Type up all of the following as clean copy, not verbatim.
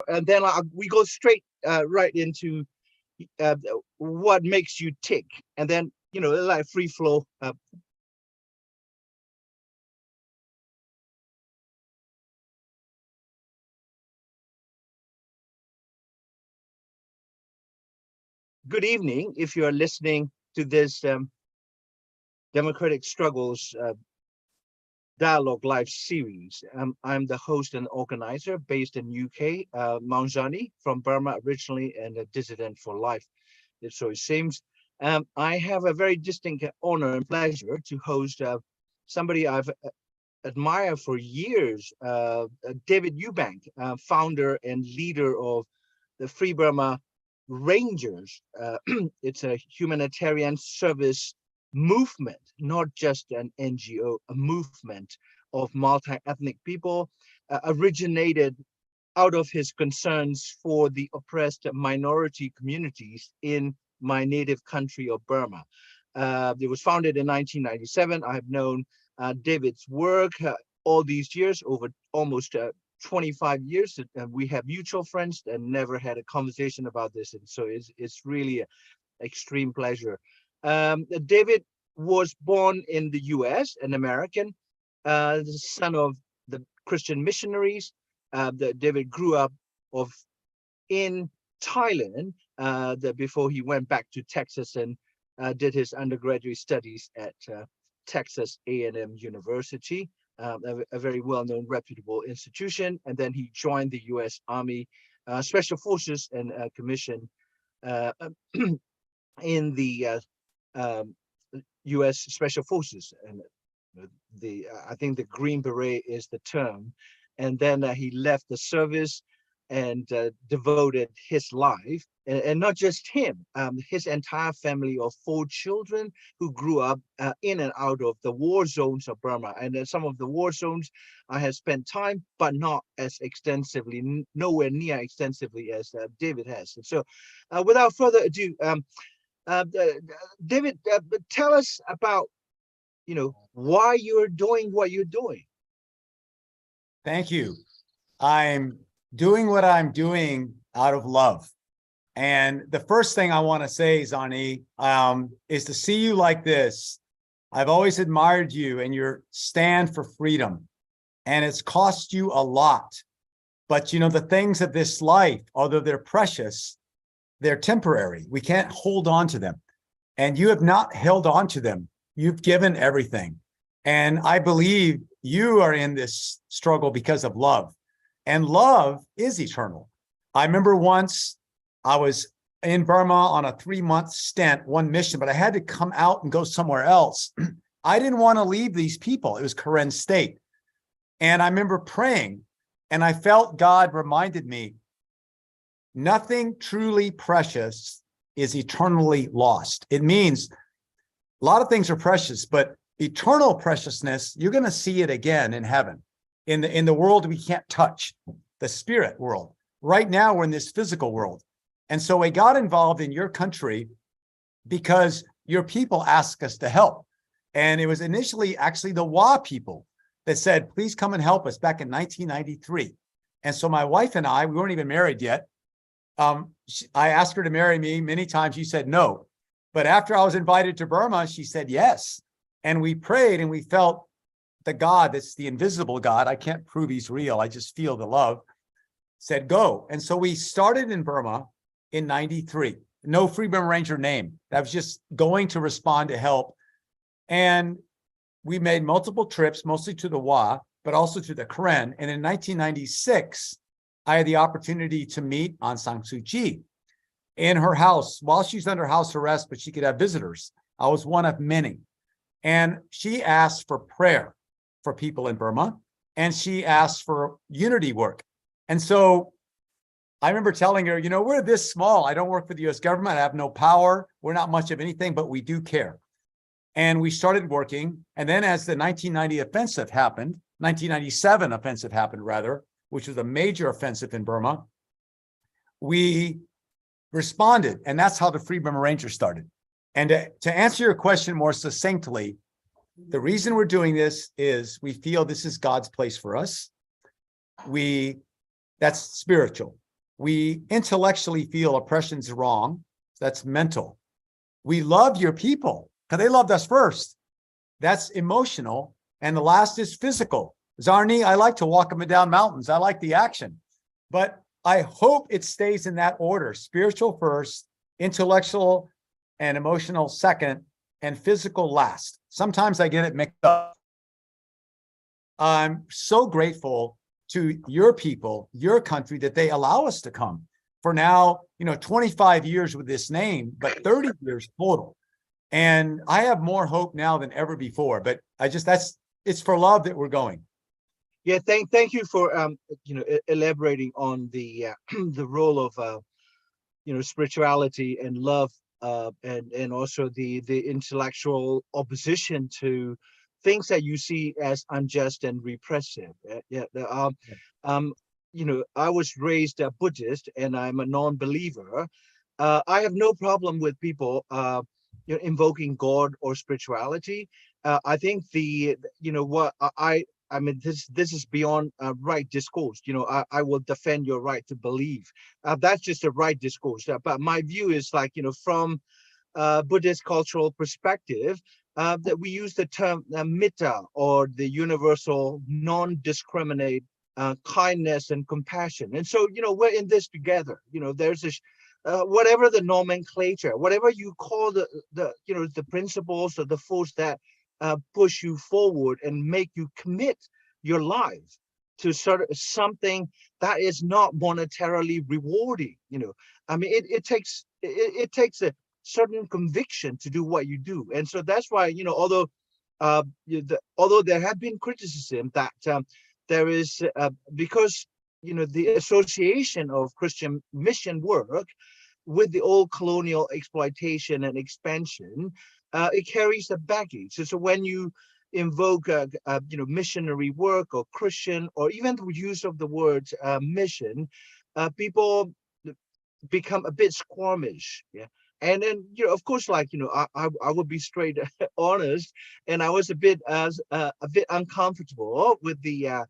and then we go straight right into what makes you tick, and then like free flow. Good evening, if you are listening to this Democratic Struggles Dialogue live series. I'm the host and organizer based in UK, Maunjani from Burma originally, and a dissident for life, so it seems. I have a very distinct honor and pleasure to host somebody I've admired for years, David Eubank, founder and leader of the Free Burma Rangers. It's a humanitarian service movement, not just an NGO, a movement of multi-ethnic people, originated out of his concerns for the oppressed minority communities in my native country of Burma. It was founded in 1997. I have known David's work all these years, over almost 25 years. We have mutual friends and never had a conversation about this. And so it's really an extreme pleasure. David was born in the US, an American, the son of the Christian missionaries. David grew up in Thailand before he went back to Texas and did his undergraduate studies at Texas A&M University, a very well-known, reputable institution. And then he joined the US Army Special Forces and commissioned in the US Special Forces, and I think the Green Beret is the term. And then he left the service and devoted his life, and not just him, his entire family of 4 children who grew up in and out of the war zones of Burma. And in some of the war zones I have spent time, but not as extensively, nowhere near extensively as David has. And so without further ado, David, tell us about, why you're doing what you're doing. Thank you. I'm doing what I'm doing out of love. And the first thing I want to say, Zani, is to see you like this. I've always admired you and your stand for freedom. And it's cost you a lot. But, the things of this life, although they're precious, they're temporary. We can't hold on to them. And you have not held on to them. You've given everything. And I believe you are in this struggle because of love. And love is eternal. I remember once I was in Burma on a 3-month stint, one mission, but I had to come out and go somewhere else. I didn't want to leave these people. It was Karen State. And I remember praying, and I felt God reminded me, nothing truly precious is eternally lost. It means a lot of things are precious, but eternal preciousness, you're going to see it again in heaven, in the world we can't touch, the spirit world. Right now, we're in this physical world. And so we got involved in your country because your people asked us to help. And it was initially actually the Wa people that said, please come and help us back in 1993. And so my wife and I, we weren't even married yet. I asked her to marry me many times. She said no. But after I was invited to Burma, she said yes. And we prayed and we felt the God, that's the invisible God, I can't prove he's real, I just feel the love, said go. And so we started in Burma in 93. No Free Burma Ranger name. That was just going to respond to help. And we made multiple trips, mostly to the Wa, but also to the Karen. And in 1996, I had the opportunity to meet Aung San Suu Kyi in her house while she's under house arrest, but she could have visitors. I was one of many. And she asked for prayer for people in Burma, and she asked for unity work. And so I remember telling her, we're this small. I don't work for the US government. I have no power. We're not much of anything, but we do care. And we started working. And then as the 1990 offensive happened, 1997 offensive happened rather, which was a major offensive in Burma, we responded. And that's how the Free Burma Rangers started. And to answer your question more succinctly, the reason we're doing this is we feel this is God's place for us. That's spiritual. We intellectually feel oppression's wrong. That's mental. We love your people because they loved us first. That's emotional. And the last is physical. Zarni, I like to walk up and down mountains. I like the action. But I hope it stays in that order. Spiritual first, intellectual and emotional second, and physical last. Sometimes I get it mixed up. I'm so grateful to your people, your country, that they allow us to come for now, 25 years with this name, but 30 years total. And I have more hope now than ever before, but it's for love that we're going. Yeah, thank you for elaborating on the the role of spirituality and love, and also the intellectual opposition to things that you see as unjust and repressive. I was raised a Buddhist, and I'm a non-believer. I have no problem with people invoking God or spirituality. I think I mean, this is beyond right discourse. I will defend your right to believe. That's just a right discourse. But my view is from Buddhist cultural perspective, that we use the term metta, or the universal non-discriminate kindness and compassion. And so, we're in this together. There's this, whatever the nomenclature, whatever you call the principles or the force that push you forward and make you commit your life to sort of something that is not monetarily rewarding. I mean, it takes a certain conviction to do what you do. And so that's why, although there have been criticism that there is, because the association of Christian mission work with the old colonial exploitation and expansion, it carries the baggage. So when you invoke missionary work or Christian, or even the use of the word mission, people become a bit squirmish. Yeah. And then, of course, I would be straight honest, and I was a bit uncomfortable with the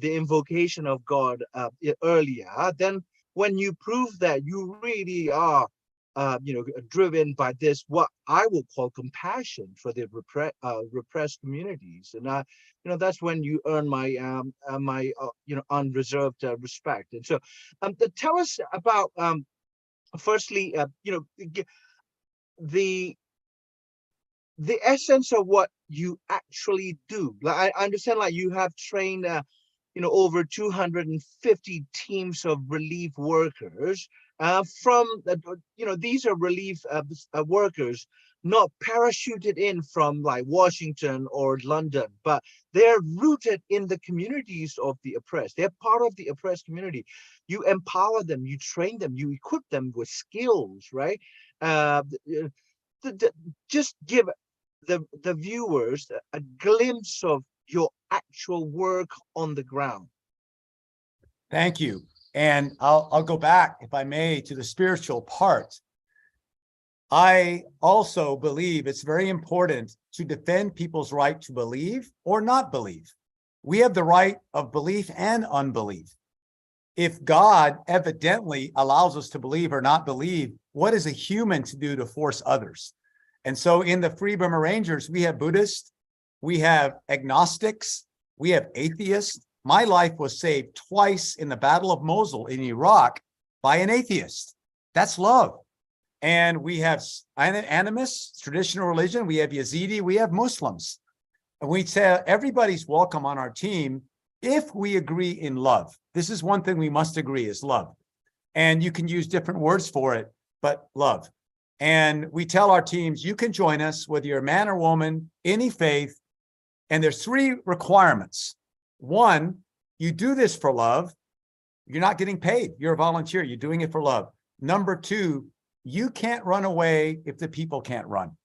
invocation of God earlier. Then when you prove that you really are driven by this, what I will call compassion for the repressed communities, and that's when you earn my unreserved respect. And so tell us about firstly the essence of what you actually do. I understand you have trained over 250 teams of relief workers from these are relief workers not parachuted in from Washington or London, but they're rooted in the communities of the oppressed. They're part of the oppressed community. You empower them, you train them, you equip them with skills, right? Just give the viewers a glimpse of your actual work on the ground. Thank you. And I'll go back, if I may, to the spiritual part. I also believe it's very important to defend people's right to believe or not believe. We have the right of belief and unbelief. If God evidently allows us to believe or not believe, what is a human to do to force others? And so in the Free Burma Rangers, we have Buddhists, we have agnostics, we have atheists. My life was saved twice in the Battle of Mosul in Iraq by an atheist. That's love. And we have animists, traditional religion, we have Yazidi, we have Muslims. And we say everybody's welcome on our team if we agree in love. This is one thing we must agree is love. And you can use different words for it, but love. And we tell our teams, you can join us, whether you're a man or woman, any faith. And there's 3 requirements. 1, you do this for love. You're not getting paid. You're a volunteer. You're doing it for love. Number 2, you can't run away if the people can't run.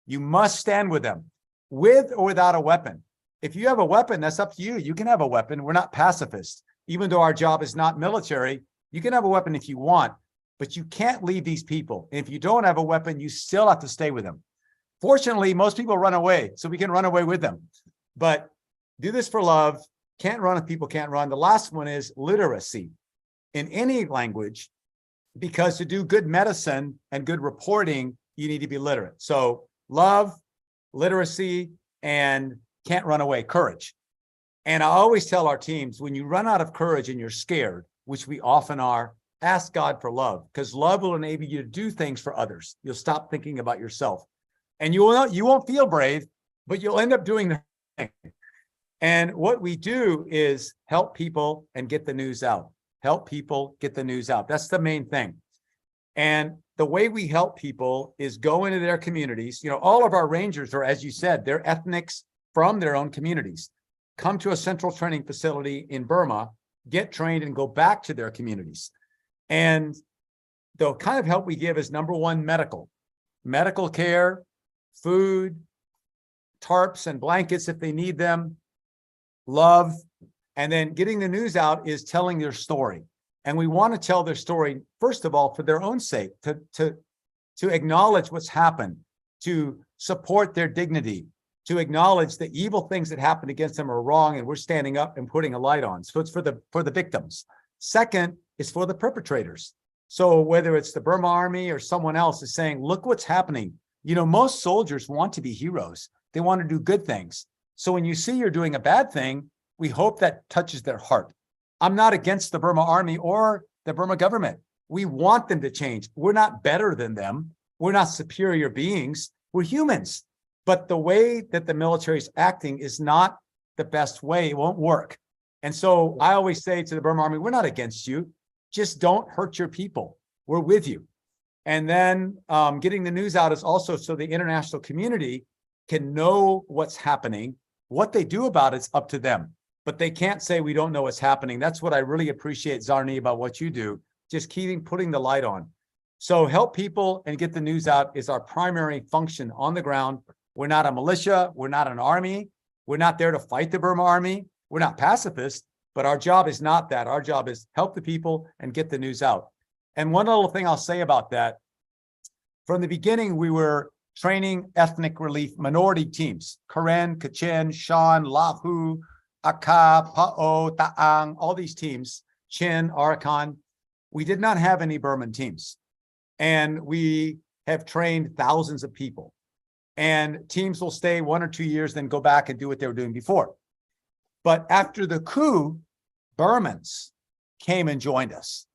You must stand with them, with or without a weapon. If you have a weapon, that's up to you. You can have a weapon. We're not pacifists. Even though our job is not military, you can have a weapon if you want, but you can't leave these people. And if you don't have a weapon, you still have to stay with them. Fortunately, most people run away, so we can run away with them. But do this for love. Can't run if people can't run. The last one is literacy. in any language, because to do good medicine and good reporting, you need to be literate. So love, literacy, and can't run away, courage. And I always tell our teams, when you run out of courage and you're scared, which we often are, ask God for love, because love will enable you to do things for others. You'll stop thinking about yourself. And you won't feel brave, but you'll end up doing the thing. And what we do is help people and get the news out. Help people get the news out. That's the main thing. And the way we help people is go into their communities. You know, all of our Rangers are, as you said, they're ethnics from their own communities. Come to a central training facility in Burma, get trained, and go back to their communities. And the kind of help we give is, number one, medical care, food, tarps and blankets if they need them, love, and then getting the news out is telling their story. And we want to tell their story, first of all, for their own sake, to acknowledge what's happened, to support their dignity, to acknowledge the evil things that happened against them are wrong, and we're standing up and putting a light on. So it's for the victims. Second is for the perpetrators. So whether it's the Burma Army or someone else is saying, look what's happening. You know, most soldiers want to be heroes. They want to do good things. So when you see you're doing a bad thing, we hope that touches their heart. I'm not against the Burma Army or the Burma government. We want them to change. We're not better than them. We're not superior beings. We're humans. But the way that the military is acting is not the best way. It won't work. And so I always say to the Burma Army, we're not against you. Just don't hurt your people. We're with you. And then getting the news out is also so the international community can know what's happening. What they do about it's up to them. But they can't say we don't know what's happening. That's what I really appreciate, Zarni, about what you do. Just putting the light on. So help people and get the news out is our primary function on the ground. We're not a militia. We're not an army. We're not there to fight the Burma Army. We're not pacifists, but our job is not that. Our job is help the people and get the news out. And one little thing I'll say about that, from the beginning, we were training ethnic relief minority teams, Karen, Kachin, Shan, Lahu, Aka, Pa'o, Taang, all these teams, Chin, Arakan. We did not have any Burman teams. And we have trained thousands of people. And teams will stay 1 or 2 years, then go back and do what they were doing before. But after the coup, Burmans came and joined us.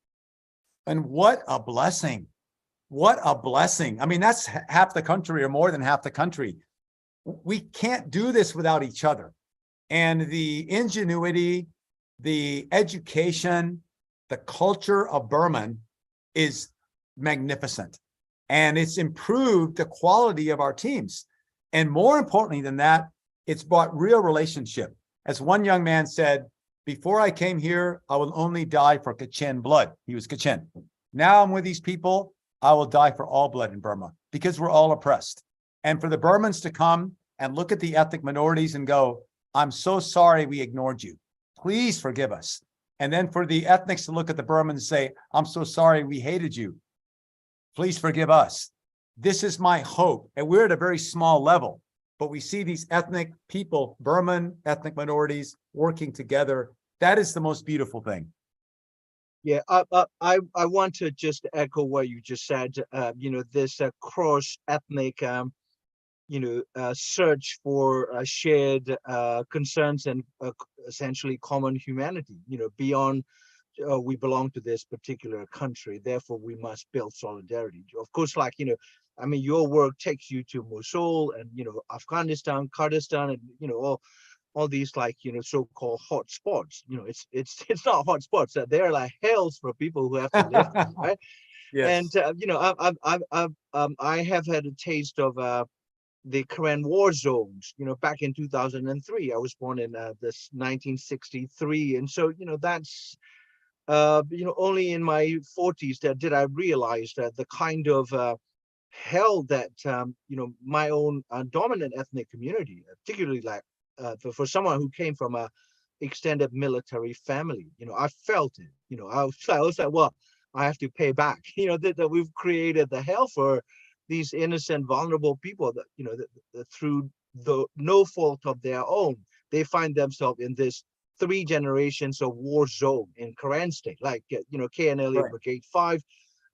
And what a blessing. What a blessing. I mean, that's half the country or more than half the country. We can't do this without each other. And the ingenuity, the education, the culture of Burman is magnificent. And it's improved the quality of our teams. And more importantly than that, it's brought real relationship. As one young man said, before I came here, I will only die for Kachin blood. He was Kachin. Now I'm with these people, I will die for all blood in Burma because we're all oppressed. And for the Burmans to come and look at the ethnic minorities and go, I'm so sorry we ignored you. Please forgive us. And then for the ethnics to look at the Burmans and say, I'm so sorry we hated you. Please forgive us. This is my hope. And we're at a very small level, but we see these ethnic people, Burman ethnic minorities working together. That is the most beautiful thing. Yeah, I want to just echo what you just said. This cross-ethnic, search for shared concerns and essentially common humanity. Beyond we belong to this particular country, therefore we must build solidarity. Of course, your work takes you to Mosul and Afghanistan, Kurdistan, and all these so-called hot spots. It's not hot spots. They're like hells for people who have to live there, right? Yes. And I have had a taste of the Korean war zones. Back in 2003, I was born in this 1963, and so that's only in my 40s that did I realize that the kind of hell that my own dominant ethnic community, particularly for someone who came from a extended military family, I felt it. I was like, well, I have to pay back. That we've created the hell for these innocent, vulnerable people that that through no fault of their own, they find themselves in this 3 generations of war zone in Karen State, like KNLA Right. Brigade 5.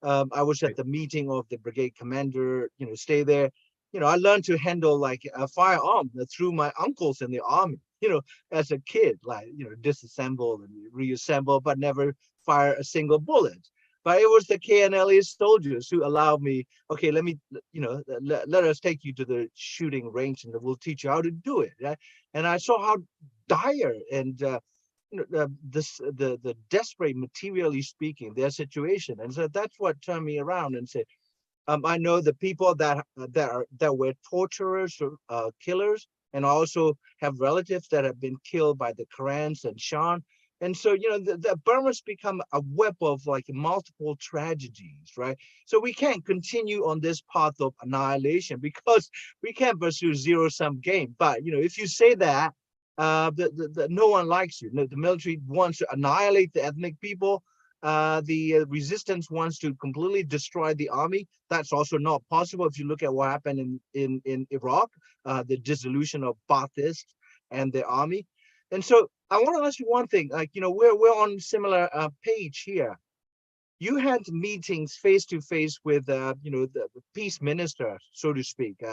I was at the meeting of the brigade commander, stay there. I learned to handle like a firearm through my uncles in the army, as a kid, like, disassemble and reassemble, but never fire a single bullet. But it was the KNLA soldiers who allowed me, okay, let me, let us take you to the shooting range and we'll teach you how to do it. Right? And I saw how dire and the desperate, materially speaking, their situation, and so that's what turned me around and said, I know the people that were torturers or killers, and also have relatives that have been killed by the Karans and Shan, and so the Burma's become a web of like multiple tragedies, right? So we can't continue on this path of annihilation because we can't pursue zero-sum game. But if you say that, no one likes you. The military wants to annihilate the ethnic people. The resistance wants to completely destroy the army. That's also not possible if you look at what happened in Iraq, the dissolution of Ba'athist and the army. And so I want to ask you one thing, like, we're on similar page here. You had meetings face to face with, the peace minister, so to speak,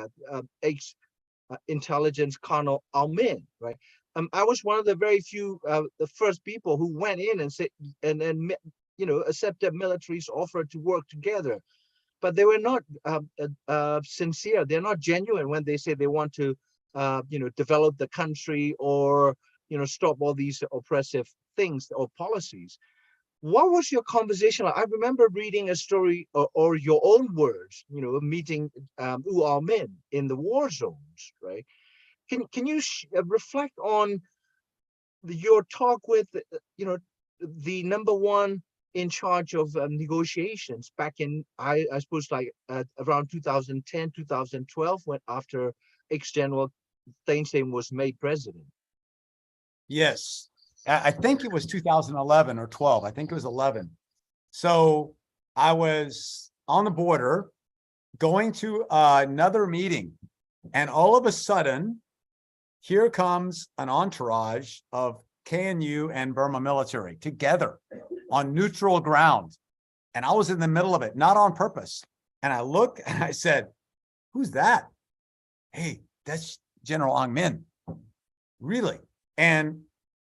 ex-intelligence Colonel Aung, right? I was one of the very few, the first people who went in and said, and accepted military's offer to work together. But they were not sincere. They're not genuine when they say they want to, develop the country or, stop all these oppressive things or policies. What was your conversation like? I remember reading a story or your own words, meeting U All Men in the war zones, right? Can you reflect on your talk with, the number one in charge of negotiations back in, I suppose, like around 2010, 2012, when after ex-general Hlaing was made president? Yes. I think it was 2011 or 12. I think it was 11. So I was on the border going to another meeting, and all of a sudden, here comes an entourage of KNU and Burma military together on neutral ground. And I was in the middle of it, not on purpose. And I looked and I said, who's that? Hey, that's General Aung Min. Really? And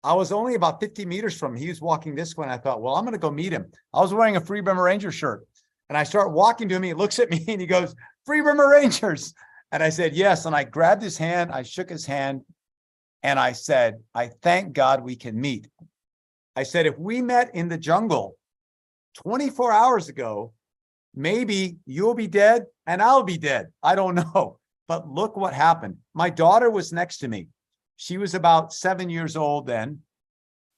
I was only about 50 meters from him. He was walking this way, and I thought, well, I'm going to go meet him. I was wearing a Free Burma Ranger shirt, and I start walking to him. He looks at me and he goes, Free Burma Rangers. And I said, yes. And I grabbed his hand. I shook his hand. And I said, I thank God we can meet. I said, if we met in the jungle 24 hours ago, maybe you'll be dead and I'll be dead. I don't know. But look what happened. My daughter was next to me. She was about 7 years old then.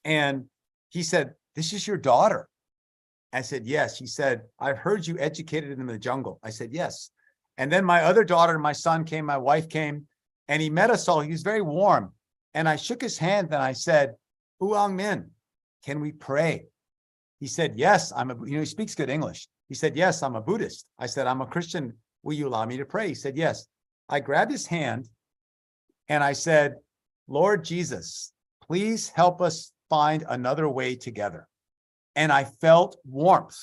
And he said, this is your daughter? I said, yes. He said, I've heard you educated in the jungle. I said, yes. And then my other daughter and my son came, my wife came, and he met us all. He was very warm. And I shook his hand and I said, U Aung Min, can we pray? He said, yes, he speaks good English. He said, yes, I'm a Buddhist. I said, I'm a Christian. Will you allow me to pray? He said, yes. I grabbed his hand and I said, Lord Jesus, please help us find another way together. And I felt warmth.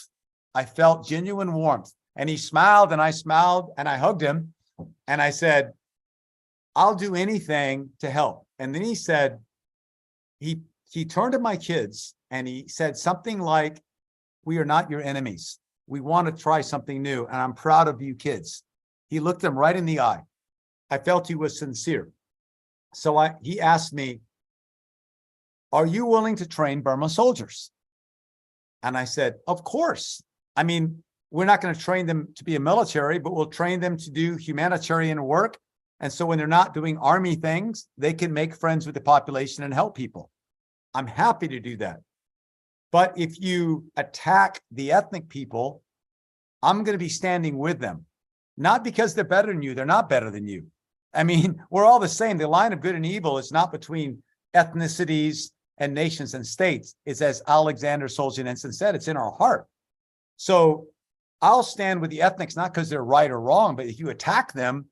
I felt genuine warmth. And he smiled and I smiled and I hugged him. And I said, I'll do anything to help. And then he said, he turned to my kids and he said something like, we are not your enemies. We want to try something new. And I'm proud of you kids. He looked them right in the eye. I felt he was sincere. So he asked me, are you willing to train Burma soldiers? And I said, of course. I mean, we're not going to train them to be a military, but we'll train them to do humanitarian work. And so when they're not doing army things, they can make friends with the population and help people. I'm happy to do that. But if you attack the ethnic people, I'm going to be standing with them. Not because they're better than you. They're not better than you. I mean, we're all the same. The line of good and evil is not between ethnicities and nations and states. It's, as Alexander Solzhenitsyn said, it's in our heart. So I'll stand with the ethnics, not because they're right or wrong, but if you attack them,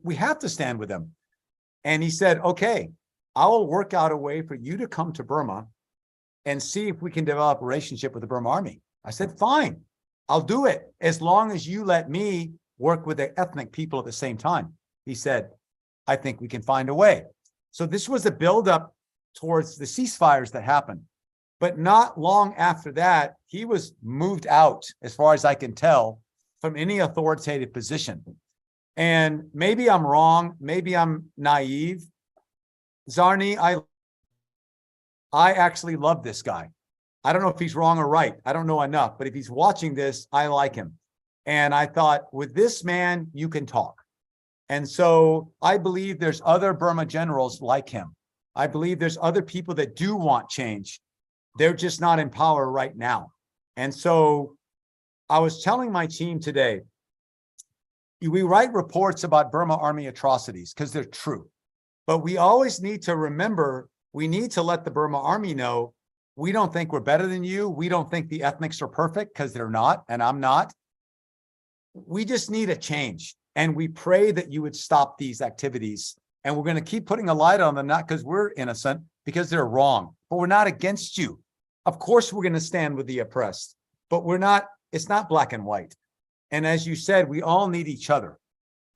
we have to stand with them. And he said, okay. I will work out a way for you to come to Burma and see if we can develop a relationship with the Burma army. I said, fine, I'll do it as long as you let me work with the ethnic people at the same time. He said, I think we can find a way. So this was a buildup towards the ceasefires that happened. But not long after that, he was moved out, as far as I can tell, from any authoritative position. And maybe I'm wrong, maybe I'm naive. Zarni, I actually love this guy. I don't know if he's wrong or right. I don't know enough, but if he's watching this, I like him. And I thought, with this man, you can talk. And so I believe there's other Burma generals like him. I believe there's other people that do want change. They're just not in power right now. And so I was telling my team today, we write reports about Burma army atrocities because they're true. But we always need to remember, we need to let the Burma army know, we don't think we're better than you. We don't think the ethnics are perfect, because they're not, and I'm not. We just need a change. And we pray that you would stop these activities. And we're going to keep putting a light on them, not because we're innocent, because they're wrong. But we're not against you. Of course, we're going to stand with the oppressed, but we're not, it's not black and white. And as you said, we all need each other.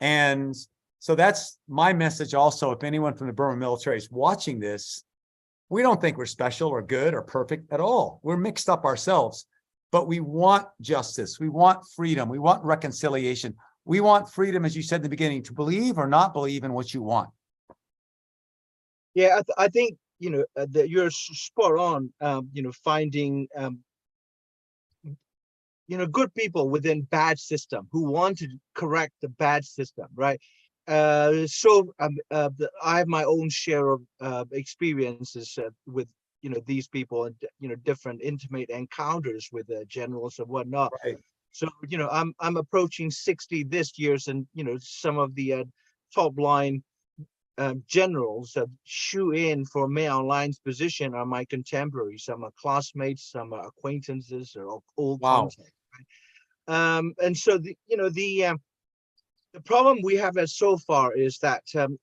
And so that's my message also. If anyone from the Burma military is watching this, we don't think we're special or good or perfect at all. We're mixed up ourselves, but we want justice. We want freedom. We want reconciliation. We want freedom, as you said in the beginning, to believe or not believe in what you want. Yeah, I think, that you're spot on, finding, good people within bad system who want to correct the bad system, right? I have my own share of experiences with, these people and, different intimate encounters with generals and whatnot. Right. So, I'm approaching 60 this year, and, some of the top line generals shoe in for Mae Aung Hlaing's position are my contemporaries. Some are classmates, some are acquaintances or old contacts. Right? And so the problem we have so far is that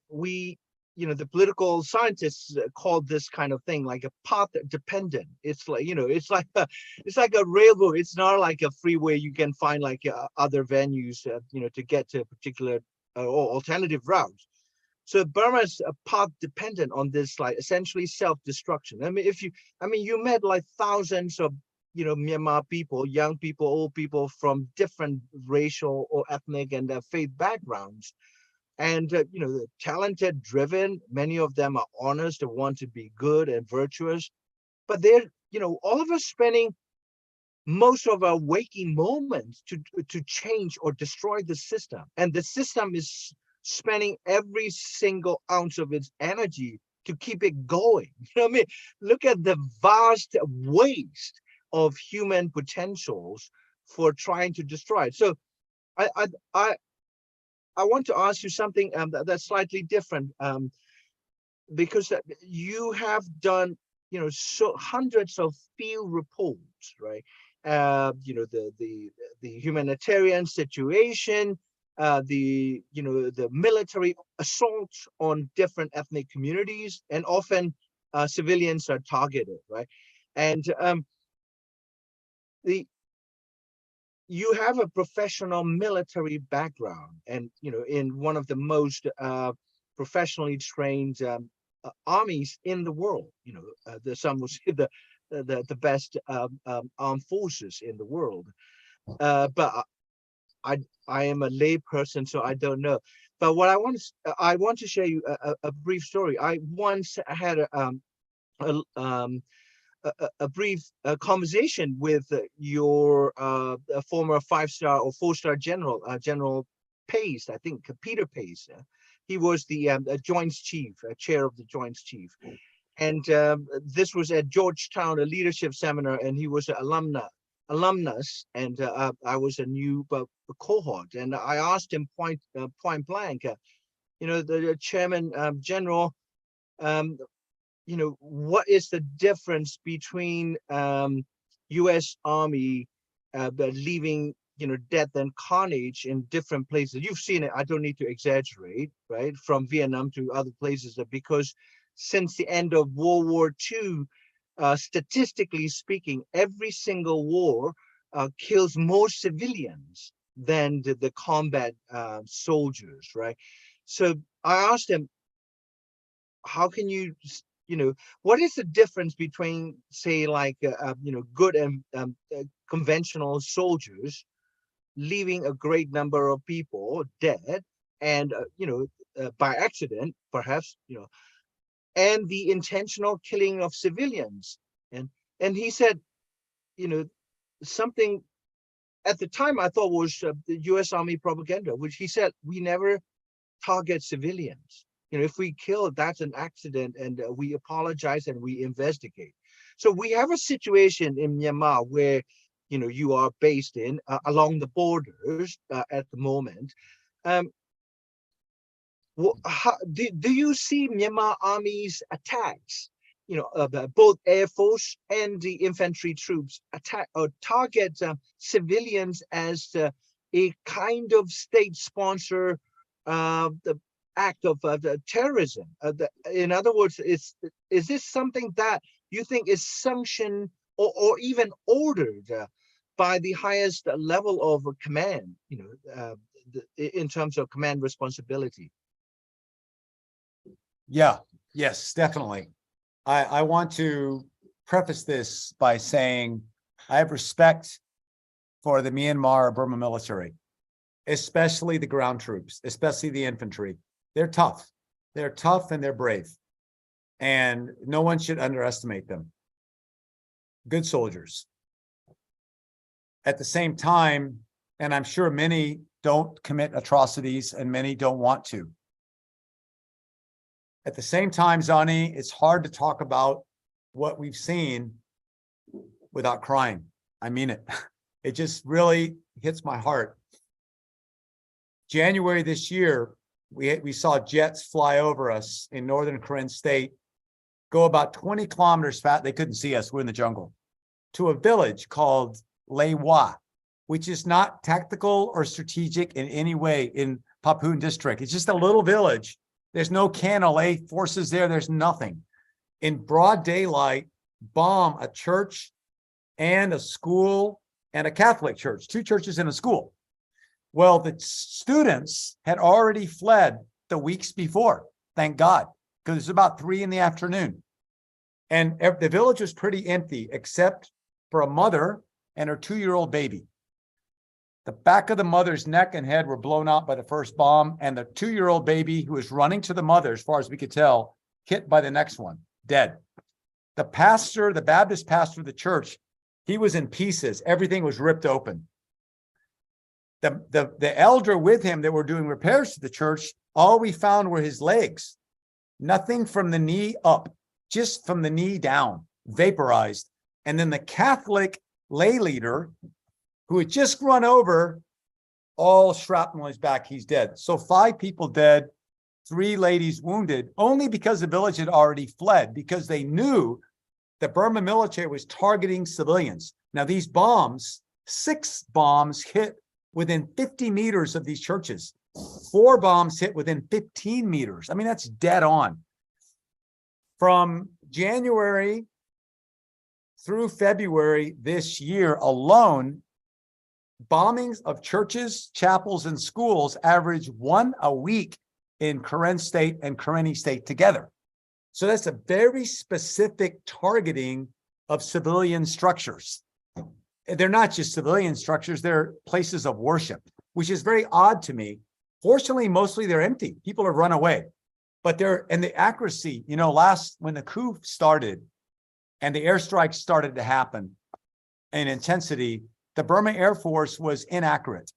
we, the political scientists call this kind of thing like a path dependent. It's like, it's like a railroad. It's not like a freeway. You can find like other venues, to get to a particular or alternative routes. So Burma is a path dependent on this, like essentially self-destruction. I mean, you met like thousands of, Myanmar people, young people, old people from different racial or ethnic and faith backgrounds. And, they're talented, driven. Many of them are honest and want to be good and virtuous. But they're, all of us spending most of our waking moments to change or destroy the system. And the system is spending every single ounce of its energy to keep it going. Look at the vast waste of human potentials for trying to destroy it. So I want to ask you something that's slightly different, because you have done, so hundreds of field reports, right? The humanitarian situation, the military assaults on different ethnic communities, and often civilians are targeted, right? And you have a professional military background, and in one of the most professionally trained armies in the world. Some would say the best armed forces in the world. But I am a lay person, so I don't know. But what I want to share you a brief story. I once had a brief conversation with your former 5-star or 4-star general, General Pace, I think Peter Pace. He was the Joint Chief, chair of the Joint Chief. And this was at Georgetown, a leadership seminar, and he was an alumnus, and I was a new cohort. And I asked him point blank, the chairman general, what is the difference between U.S. Army leaving, death and carnage in different places? You've seen it. I don't need to exaggerate, right? From Vietnam to other places, because since the end of World War II, statistically speaking, every single war kills more civilians than the combat soldiers, right? So I asked him, how can you, what is the difference between, say, like, good and conventional soldiers leaving a great number of people dead and, by accident, perhaps, and the intentional killing of civilians? And he said, something at the time I thought was the US Army propaganda, which he said, we never target civilians. If we kill, that's an accident, and we apologize and we investigate. So we have a situation in Myanmar where, you are based in, along the borders at the moment. Do you see Myanmar Army's attacks, both Air Force and the infantry troops attack or target civilians as a kind of state sponsor the act of the terrorism? In other words, is this something that you think is sanctioned or even ordered by the highest level of command, in terms of command responsibility? Yeah, yes, definitely. I want to preface this by saying I have respect for the Myanmar Burma military, especially the ground troops, especially the infantry. They're tough. They're tough and they're brave. And no one should underestimate them. Good soldiers. At the same time, and I'm sure many don't commit atrocities and many don't want to. At the same time, Zani, it's hard to talk about what we've seen without crying. I mean it. It just really hits my heart. January this year, we saw jets fly over us in northern Karen State, go about 20 kilometers fast. They couldn't see us. We're in the jungle, to a village called Hlaing, which is not tactical or strategic in any way in Papoon district. It's just a little village. There's no KNLA forces there. There's nothing. In broad daylight, bomb a church and a school and a Catholic church, 2 churches and a school. Well, the students had already fled the weeks before, thank God, because it's about 3 in the afternoon. And the village was pretty empty, except for a mother and her 2-year-old baby. The back of the mother's neck and head were blown out by the first bomb, and the 2-year-old baby, who was running to the mother, as far as we could tell, hit by the next one, dead. The pastor, the Baptist pastor of the church, he was in pieces. Everything was ripped open. The elder with him that were doing repairs to the church, all we found were his legs. Nothing from the knee up, just from the knee down, vaporized. And then the Catholic lay leader, who had just run over, all shrapnel on his back, he's dead. So 5 people dead, 3 ladies wounded, only because the village had already fled, because they knew the Burma military was targeting civilians. Now these bombs, 6 bombs hit within 50 meters of these churches. 4 bombs hit within 15 meters. I mean, that's dead on. From January through February this year alone, bombings of churches, chapels, and schools average 1 a week in Karen State and Karenni State together. So that's a very specific targeting of civilian structures. They're not just civilian structures, they're places of worship, which is very odd to me. Fortunately, mostly they're empty. People have run away. But and the accuracy, when the coup started and the airstrikes started to happen in intensity, the Burma Air Force was inaccurate.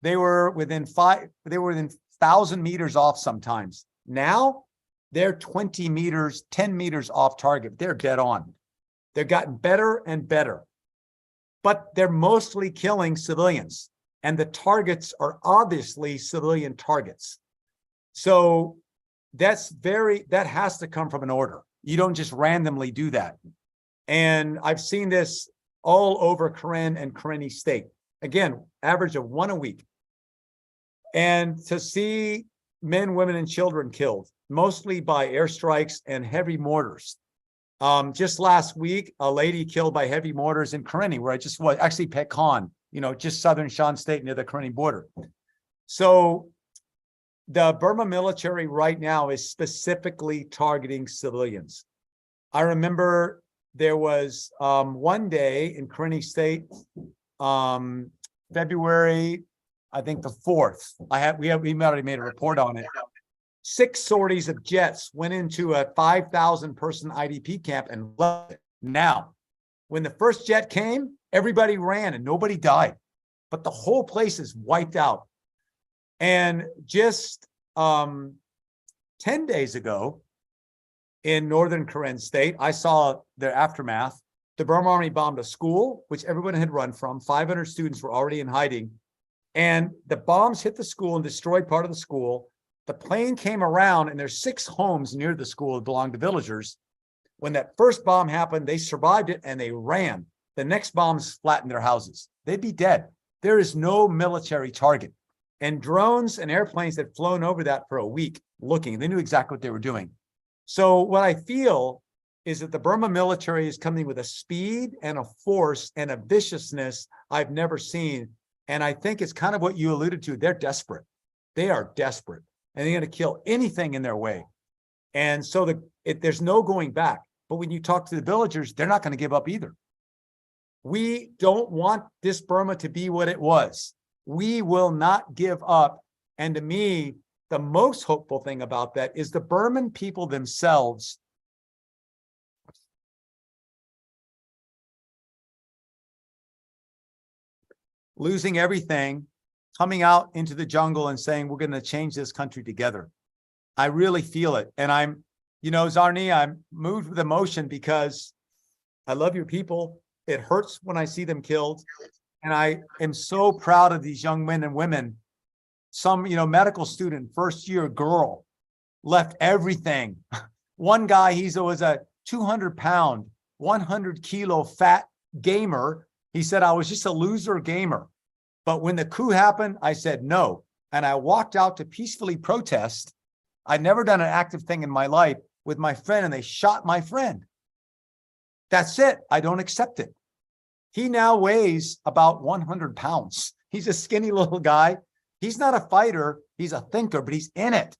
They were within 1,000 meters off sometimes. Now they're 20 meters, 10 meters off target. They're dead on. They've gotten better and better. But they're mostly killing civilians, and the targets are obviously civilian targets. So that has to come from an order. You don't just randomly do that. And I've seen this all over Karen and Karenni State. Again, average of 1 a week. And to see men, women, and children killed, mostly by airstrikes and heavy mortars. Just last week, a lady killed by heavy mortars in Karenni, where I just was, actually Pekan, just southern Shan State near the Karenni border. So the Burma military right now is specifically targeting civilians. I remember there was one day in Karenni State, February, I think the 4th. We already made a report on it. 6 sorties of jets went into a 5,000 person IDP camp and left it. Now, when the first jet came, everybody ran and nobody died, but the whole place is wiped out. And just 10 days ago in northern Karen State, I saw their aftermath. The Burma Army bombed a school, which everyone had run from. 500 students were already in hiding. And the bombs hit the school and destroyed part of the school. The plane came around, and there's 6 homes near the school that belong to villagers. When that first bomb happened, they survived it and they ran. The next bombs flattened their houses. They'd be dead. There is no military target. And drones and airplanes had flown over that for a week looking. They knew exactly what they were doing. So what I feel is that the Burma military is coming with a speed and a force and a viciousness I've never seen. And I think it's kind of what you alluded to. They're desperate. They are desperate. And they're going to kill anything in their way. And so there's no going back. But when you talk to the villagers, they're not going to give up either. We don't want this Burma to be what it was. We will not give up. And to me, the most hopeful thing about that is the Burman people themselves losing everything, coming out into the jungle and saying, we're going to change this country together. I really feel it. And I'm, Zarni, I'm moved with emotion because I love your people. It hurts when I see them killed. And I am so proud of these young men and women. Some, medical student, first year girl, left everything. One guy, he was a 200-pound, 100-kilo fat gamer. He said, I was just a loser gamer. But when the coup happened, I said no. And I walked out to peacefully protest. I'd never done an active thing in my life with my friend, and they shot my friend. That's it. I don't accept it. He now weighs about 100 pounds. He's a skinny little guy. He's not a fighter. He's a thinker, but he's in it.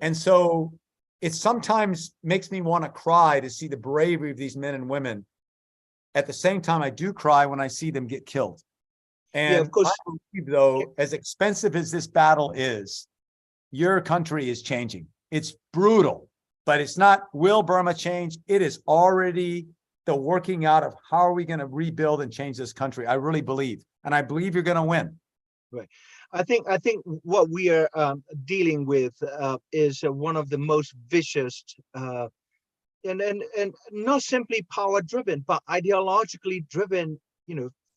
And so it sometimes makes me want to cry to see the bravery of these men and women. At the same time, I do cry when I see them get killed. And of course, I believe, though, as expensive as this battle is, your country is changing. It's brutal, but it's not, will Burma change? It is already the working out of how are we going to rebuild and change this country. I really believe, and I believe you're going to win. Right. I think what we are dealing with is one of the most vicious and not simply power driven, but ideologically driven,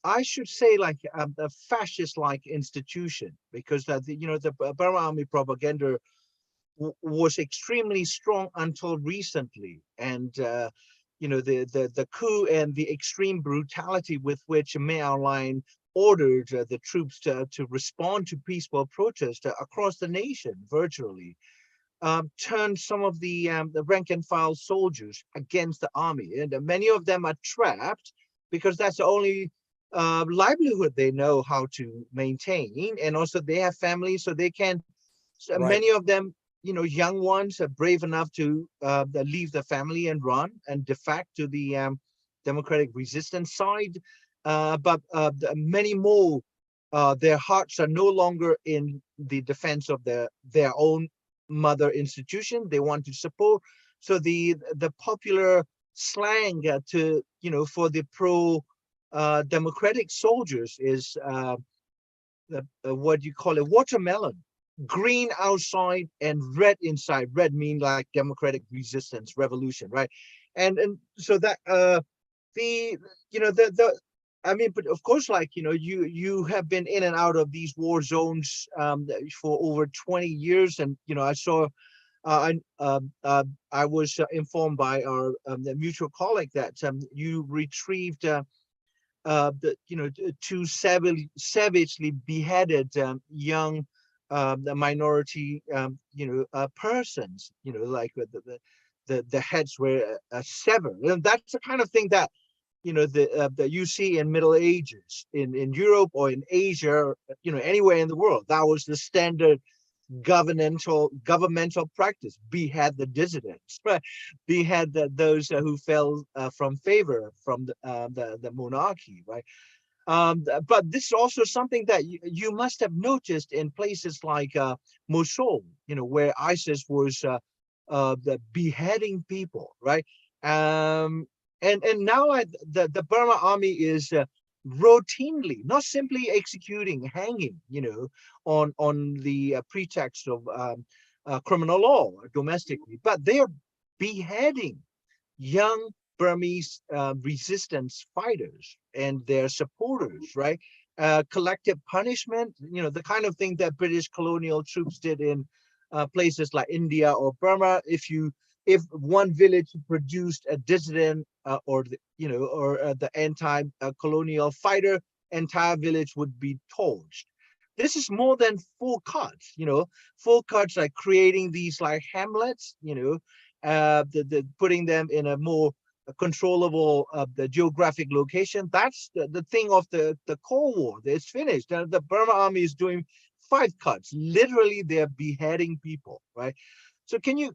I should say like a fascist-like institution, because the Burma Army propaganda was extremely strong until recently, and the coup and the extreme brutality with which Hlaing ordered the troops to respond to peaceful protest across the nation virtually turned some of the rank and file soldiers against the army, and many of them are trapped because that's the only livelihood they know how to maintain, and also they have families, so they can. So right. Many of them, young ones, are brave enough to leave the family and run and defect to the democratic resistance side. But many more, their hearts are no longer in the defense of their own mother institution. They want to support. So the popular slang for the pro democratic soldiers is what you call it, watermelon, green outside and red inside. Red mean like democratic resistance, revolution, right? And so that but of course, like you have been in and out of these war zones for over 20 years, and I saw. I was informed by our mutual colleague that you retrieved two savagely beheaded young the minority, persons, like the heads were severed. And that's the kind of thing that that you see in Middle Ages in Europe or in Asia, anywhere in the world. That was the standard governmental practice. Behead the dissidents, right? Behead those who fell from favor from the monarchy, right? But this is also something that you must have noticed in places like Mosul, where ISIS was the beheading people, right? And now the Burma army is routinely, not simply executing, hanging, on the pretext of criminal law domestically, but they are beheading young Burmese resistance fighters and their supporters, right? Collective punishment, the kind of thing that British colonial troops did in places like India or Burma. If one village produced a dissident or the anti-colonial fighter, entire village would be torched. This is more than full cuts. Full cuts like creating these like hamlets, putting them in a more controllable the geographic location. That's the thing of the Cold War. It's finished. The Burma army is doing 5 cuts. Literally, they're beheading people, right? So can you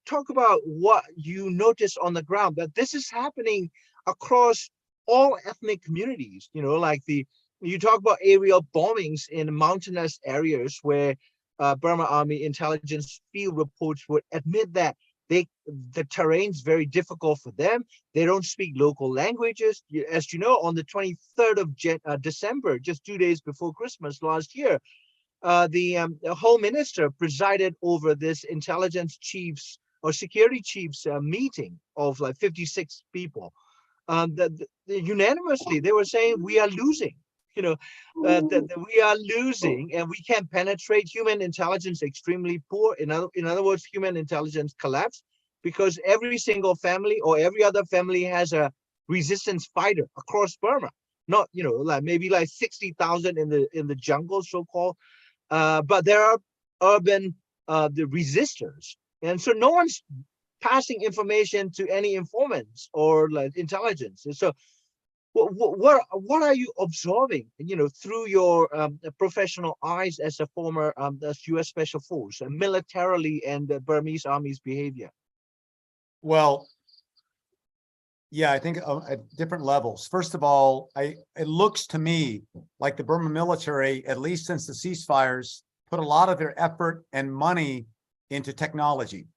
talk about what you notice on the ground, that this is happening across all ethnic communities? You talk about aerial bombings in mountainous areas where Burma Army intelligence field reports would admit that the terrain's very difficult for them. They don't speak local languages. As you know, on the 23rd of December, just 2 days before Christmas last year, the Home Minister presided over this intelligence chiefs or security chiefs meeting of like 56 people. Unanimously, they were saying we are losing. We are losing, and we can't penetrate. Human intelligence extremely poor. In other words, human intelligence collapsed because every single family or every other family has a resistance fighter across Burma. Not like maybe like 60,000 in the jungle, so-called. But there are urban the resistors, and so no one's passing information to any informants or like intelligence. And so what are you observing, through your professional eyes as a former U.S. Special Force, militarily, and the Burmese army's behavior? Well, yeah, I think at different levels. First of all, it looks to me like the Burma military, at least since the ceasefires, put a lot of their effort and money into technology.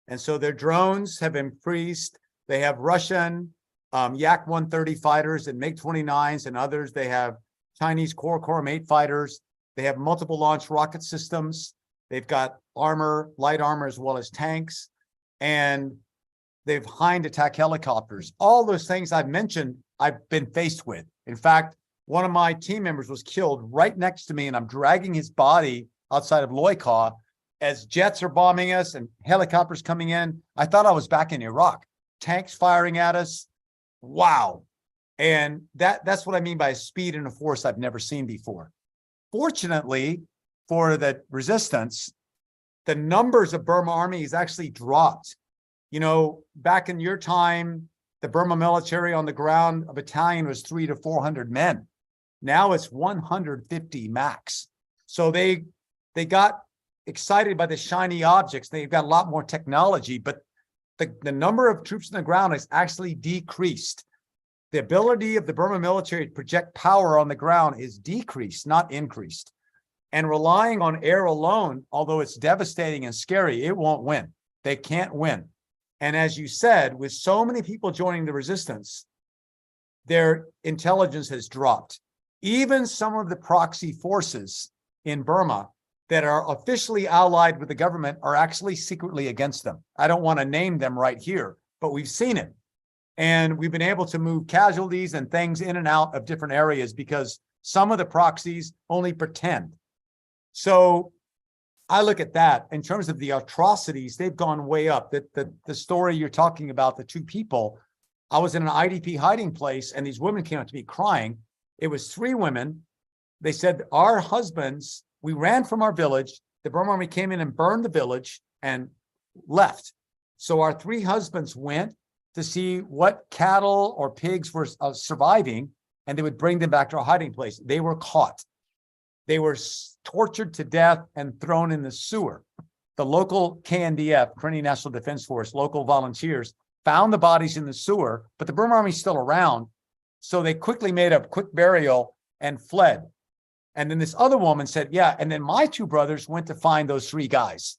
And so their drones have increased. They have Russian Yak-130 fighters and MiG-29s and others. They have Chinese Corum-8 fighters. They have multiple launch rocket systems. They've got armor, light armor, as well as tanks. And they've Hind attack helicopters. All those things I've mentioned, I've been faced with. In fact, one of my team members was killed right next to me, and I'm dragging his body outside of Loikaw as jets are bombing us and helicopters coming in. I thought I was back in Iraq. Tanks firing at us. Wow. And that's what I mean by a speed and a force I've never seen before. Fortunately for the resistance, the numbers of Burma army has actually dropped. Back in your time, the Burma military on the ground, a battalion was 300 to 400 men. Now it's 150 max. So they got excited by the shiny objects. They've got a lot more technology, but the number of troops on the ground has actually decreased. The ability of the Burma military to project power on the ground is decreased, not increased. And relying on air alone, although it's devastating and scary, it won't win. They can't win. And as you said, with so many people joining the resistance, their intelligence has dropped. Even some of the proxy forces in Burma that are officially allied with the government are actually secretly against them. I don't want to name them right here, but we've seen it. And we've been able to move casualties and things in and out of different areas because some of the proxies only pretend. So I look at that in terms of the atrocities, they've gone way up. The story you're talking about, the 2 people, I was in an IDP hiding place and these women came up to me crying. It was 3 women. They said, our husbands We ran from our village. The Burma Army came in and burned the village and left. So our three husbands went to see what cattle or pigs were surviving, and they would bring them back to our hiding place. They were caught. They were tortured to death and thrown in the sewer. The local KNDF, Karen National Defense Force, local volunteers, found the bodies in the sewer, but the Burma Army is still around. So they quickly made a quick burial and fled. And then this other woman said, yeah, and then my two brothers went to find those three guys.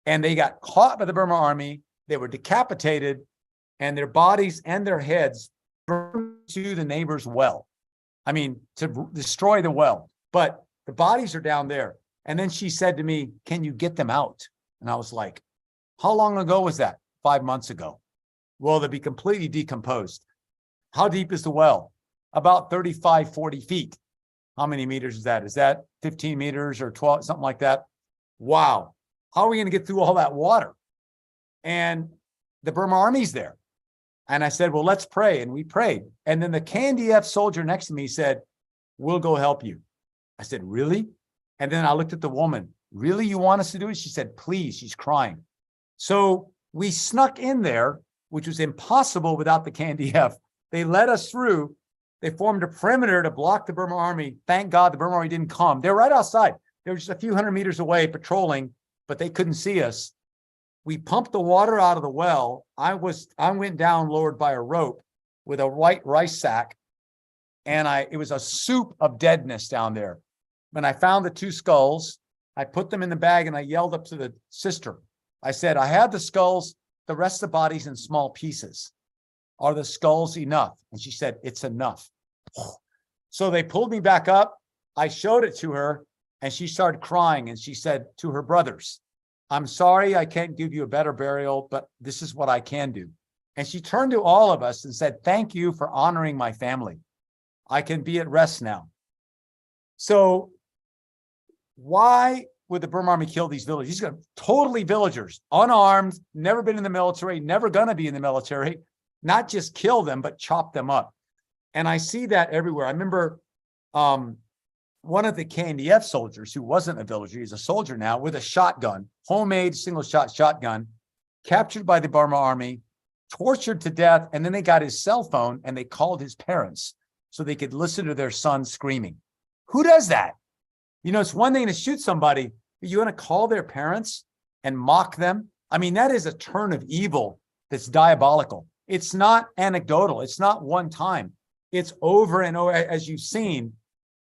And they got caught by the Burma Army. They were decapitated, and their bodies and their heads burned to the neighbor's well. I mean, to destroy the well. But the bodies are down there. And then she said to me, can you get them out? And I was like, how long ago was that? 5 months ago. Well, they'd be completely decomposed. How deep is the well? About 35, 40 feet. How many meters is that? Is that 15 meters or 12, something like that? Wow. How are we going to get through all that water? And the Burma Army's there. And I said, well, let's pray. And we prayed. And then the KNDF soldier next to me said, we'll go help you. I said, really? And then I looked at the woman. Really, you want us to do it? She said, please. She's crying. So we snuck in there, which was impossible without the KNDF. They led us through. They formed a perimeter to block the Burma Army. Thank God the Burma Army didn't come. They're right outside. They were just a few hundred meters away patrolling, but they couldn't see us. We pumped the water out of the well. I went down lowered by a rope with a white rice sack. And it was a soup of deadness down there. When I found the two skulls, I put them in the bag and I yelled up to the sister. I said, I have the skulls, the rest of the body's in small pieces. Are the skulls enough? And she said, it's enough. So they pulled me back up. I showed it to her and she started crying. And she said to her brothers, I'm sorry, I can't give you a better burial, but this is what I can do. And she turned to all of us and said, thank you for honoring my family. I can be at rest now. So why would the Burma Army kill these villagers? These are totally villagers, unarmed, never been in the military, never going to be in the military, not just kill them, but chop them up. And I see that everywhere. I remember one of the KNDF soldiers who wasn't a villager, he's a soldier now, with a shotgun, homemade single-shot shotgun, captured by the Burma Army, tortured to death, and then they got his cell phone and they called his parents so they could listen to their son screaming. Who does that? You know, it's one thing to shoot somebody, but you want to call their parents and mock them? I mean, that is a turn of evil that's diabolical. It's not anecdotal. It's not one time. It's over and over, as you've seen,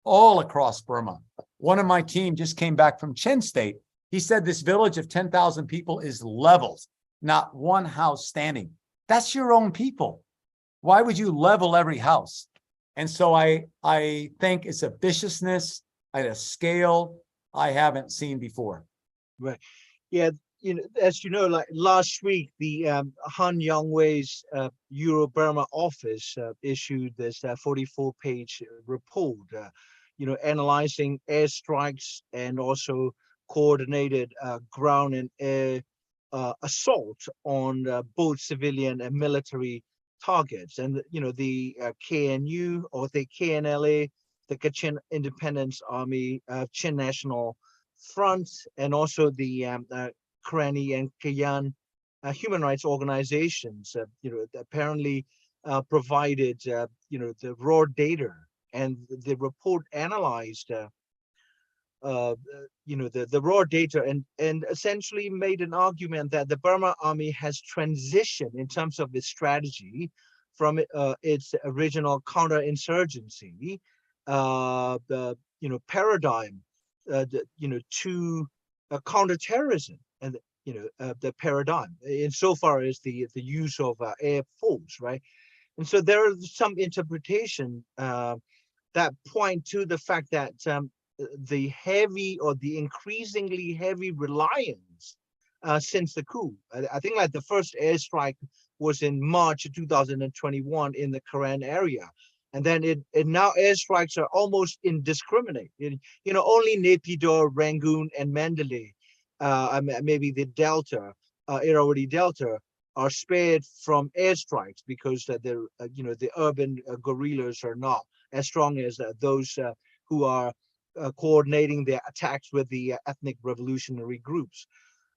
all across Burma. One of my team just came back from Chen State. He said this village of 10,000 people is leveled, not one house standing. That's your own people. Why would you level every house? And so I think it's a viciousness at a scale I haven't seen before. Right. Yeah. You know, as you know, like last week, the Han Yongwei's Euro-Burma office issued this 44-page report, you know, analyzing airstrikes and also coordinated ground and air assault on both civilian and military targets. And, you know, the KNU or the KNLA, the Kachin Independence Army, Chin National Front, and also the Karenni and Kayan human rights organizations, you know, apparently provided, you know, the raw data, and the report analyzed, you know, the raw data and essentially made an argument that the Burma Army has transitioned in terms of its strategy from its original counterinsurgency, the, you know, paradigm, you know, to counterterrorism. And you know, the paradigm insofar as the use of air force, right? And so there are some interpretation that point to the fact that the heavy or the increasingly heavy reliance since the coup. I think like the first airstrike was in March 2021 in the Karen area. And then it now airstrikes are almost indiscriminate. You know, only Naypyidaw, Rangoon, and Mandalay, maybe the Delta, Irrawaddy Delta, are spared from airstrikes because they're, you know, the urban guerrillas are not as strong as those who are coordinating their attacks with the ethnic revolutionary groups.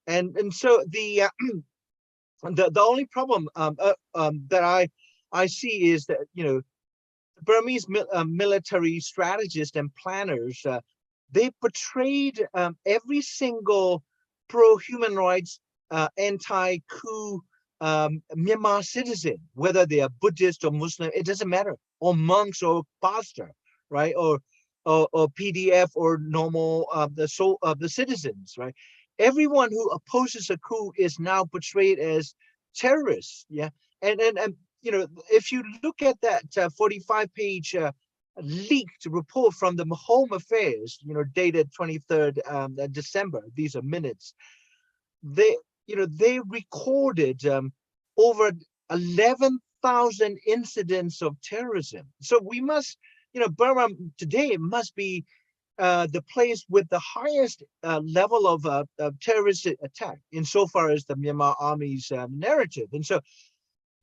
And so the only problem that I see is that, Burmese military strategists and planners, they portrayed every single pro-human rights, anti-coup Myanmar citizen, whether they are Buddhist or Muslim, it doesn't matter, or monks or pastor, right, or PDF or normal the citizens, right? Everyone who opposes a coup is now portrayed as terrorists, yeah. And if you look at that 45-page leaked report from the Home Affairs, dated 23rd December, these are minutes. They recorded over 11,000 incidents of terrorism. So we must, Burma today must be the place with the highest level of terrorist attack insofar as the Myanmar army's narrative. And so,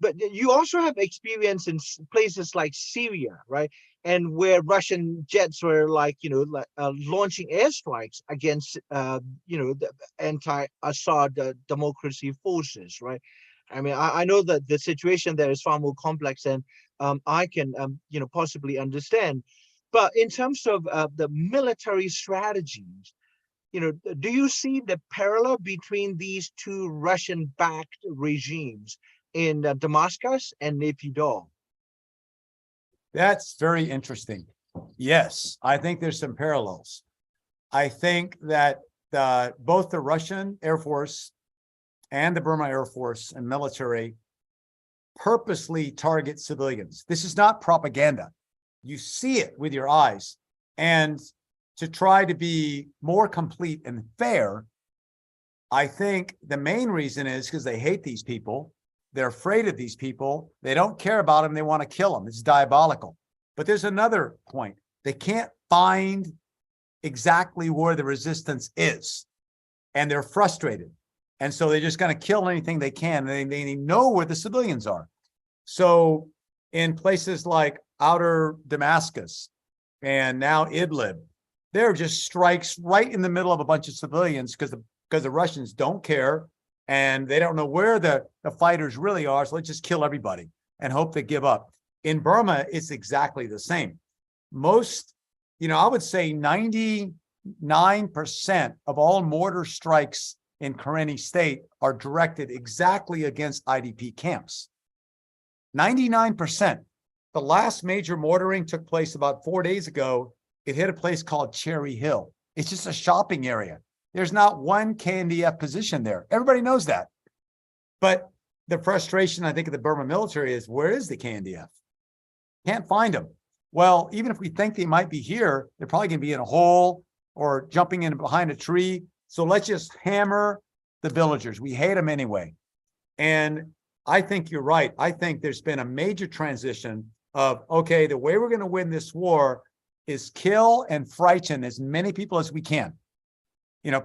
but you also have experience in places like Syria, right? And where Russian jets were launching airstrikes against, the anti-Assad democracy forces, right? I mean, I know that the situation there is far more complex than I can, possibly understand. But in terms of the military strategies, do you see the parallel between these two Russian-backed regimes in Damascus and Naypyidaw? That's very interesting. Yes, I think there's some parallels. I think that both the Russian Air Force and the Burma Air Force and military purposely target civilians. This is not propaganda. You see it with your eyes. And to try to be more complete and fair, I think the main reason is because they hate these people. They're afraid of these people. They don't care about them. They want to kill them. It's diabolical. But there's another point. They can't find exactly where the resistance is. And they're frustrated. And so they're just going to kill anything they can. They know where the civilians are. So in places like outer Damascus and now Idlib, there are just strikes right in the middle of a bunch of civilians because the Russians don't care and they don't know where the fighters really are. So let's just kill everybody and hope they give up. In Burma, it's exactly the same. Most, I would say 99% of all mortar strikes in Karenni State are directed exactly against IDP camps. 99%. The last major mortaring took place about 4 days ago. It hit a place called Cherry Hill. It's just a shopping area. There's not one KNDF position there. Everybody knows that. But the frustration, I think, of the Burma military is, where is the KNDF? Can't find them. Well, even if we think they might be here, they're probably going to be in a hole or jumping in behind a tree. So let's just hammer the villagers. We hate them anyway. And I think you're right. I think there's been a major transition of, okay, the way we're going to win this war is kill and frighten as many people as we can.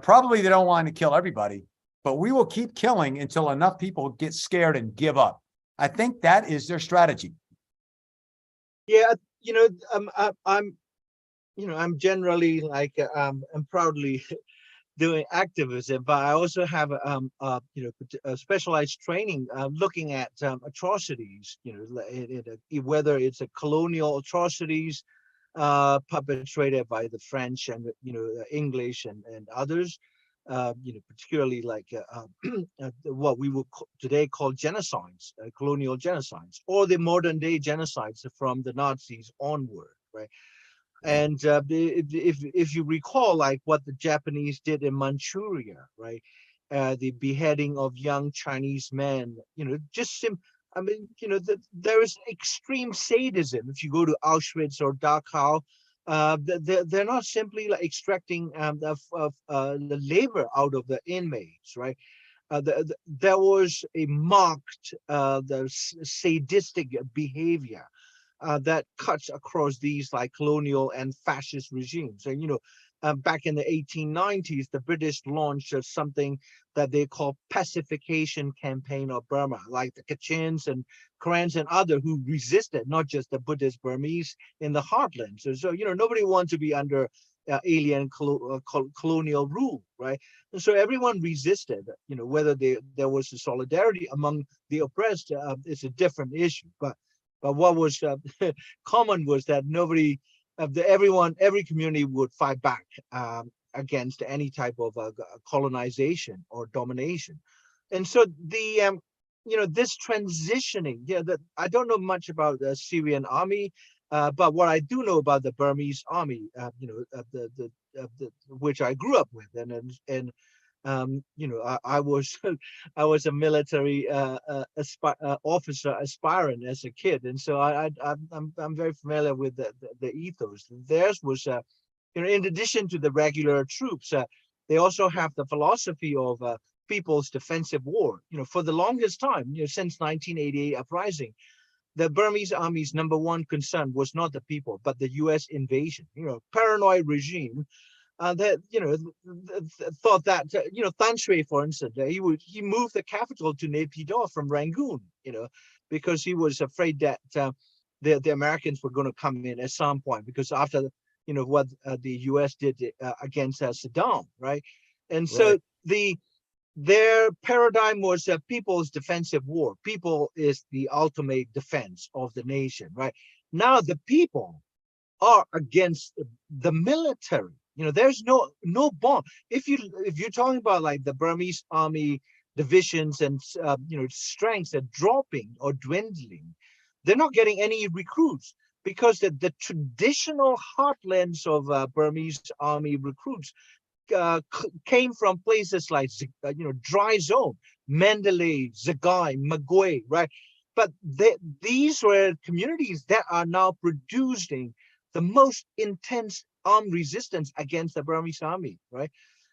Probably they don't want to kill everybody, but we will keep killing until enough people get scared and give up. I think that is their strategy. Yeah, I'm generally I'm proudly doing activism, but I also have a specialized training looking at atrocities. Whether it's a colonial atrocities perpetrated by the French and the English and others, particularly what we would today call genocides, colonial genocides, or the modern day genocides from the Nazis onward, right? And if you recall, what the Japanese did in Manchuria, right? The beheading of young Chinese men, there is extreme sadism. If you go to Auschwitz or Dachau, they're not simply extracting the labor out of the inmates, right? There was a marked the sadistic behavior that cuts across these colonial and fascist regimes. And back in the 1890s, the British launched something that they call pacification campaign of Burma, like the Kachins and Karens and others who resisted, not just the Buddhist Burmese in the heartland. So nobody wants to be under alien colonial rule, right? And so everyone resisted, whether there was a solidarity among the oppressed is a different issue. But what was common was that nobody, every community would fight back against any type of colonization or domination. And so this transitioning, that I don't know much about the Syrian army, but what I do know about the Burmese army, which I grew up with, and I was I was a military officer aspirant as a kid, and so I'm very familiar with the ethos. Theirs was, in addition to the regular troops, they also have the philosophy of people's defensive war. For the longest time, since 1988 uprising, the Burmese army's #1 concern was not the people, but the U.S. invasion. Paranoid regime that thought that Than Shwe, for instance, he moved the capital to Naypyidaw from Rangoon, because he was afraid that the Americans were going to come in at some point, because after what the U.S. did against Saddam, right? And so their paradigm was a people's defensive war. People is the ultimate defense of the nation, right? Now the people are against the military. There's no bond. If you're talking about like the Burmese army divisions and strengths are dropping or dwindling, they're not getting any recruits, because the traditional heartlands of Burmese army recruits came from places like dry zone, Mandalay, Zagai, Magoi, right? But these were communities that are now producing the most intense armed resistance against the Burmese army, right?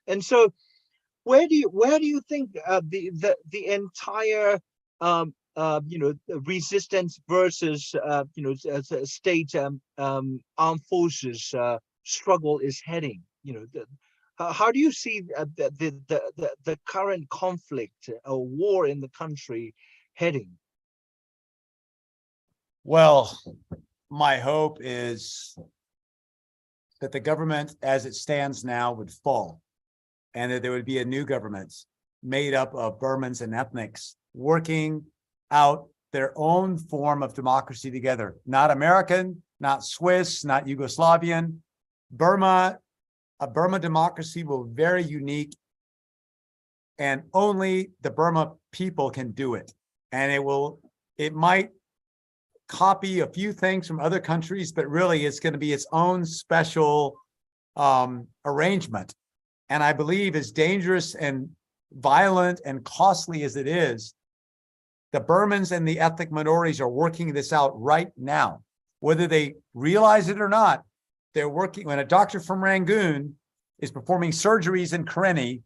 And so, where do you think the entire resistance versus state armed forces struggle is heading? How do you see the current conflict or war in the country heading? Well, my hope is that the government as it stands now would fall, and that there would be a new government made up of Burmans and ethnics working out their own form of democracy together. Not American, not Swiss, not Yugoslavian. A Burma democracy will be very unique, and only the Burma people can do it. And it might copy a few things from other countries, but really it's going to be its own special arrangement. And I believe, as dangerous and violent and costly as it is, the Burmans and the ethnic minorities are working this out right now. Whether they realize it or not, they're working. When a doctor from Rangoon is performing surgeries in Karenni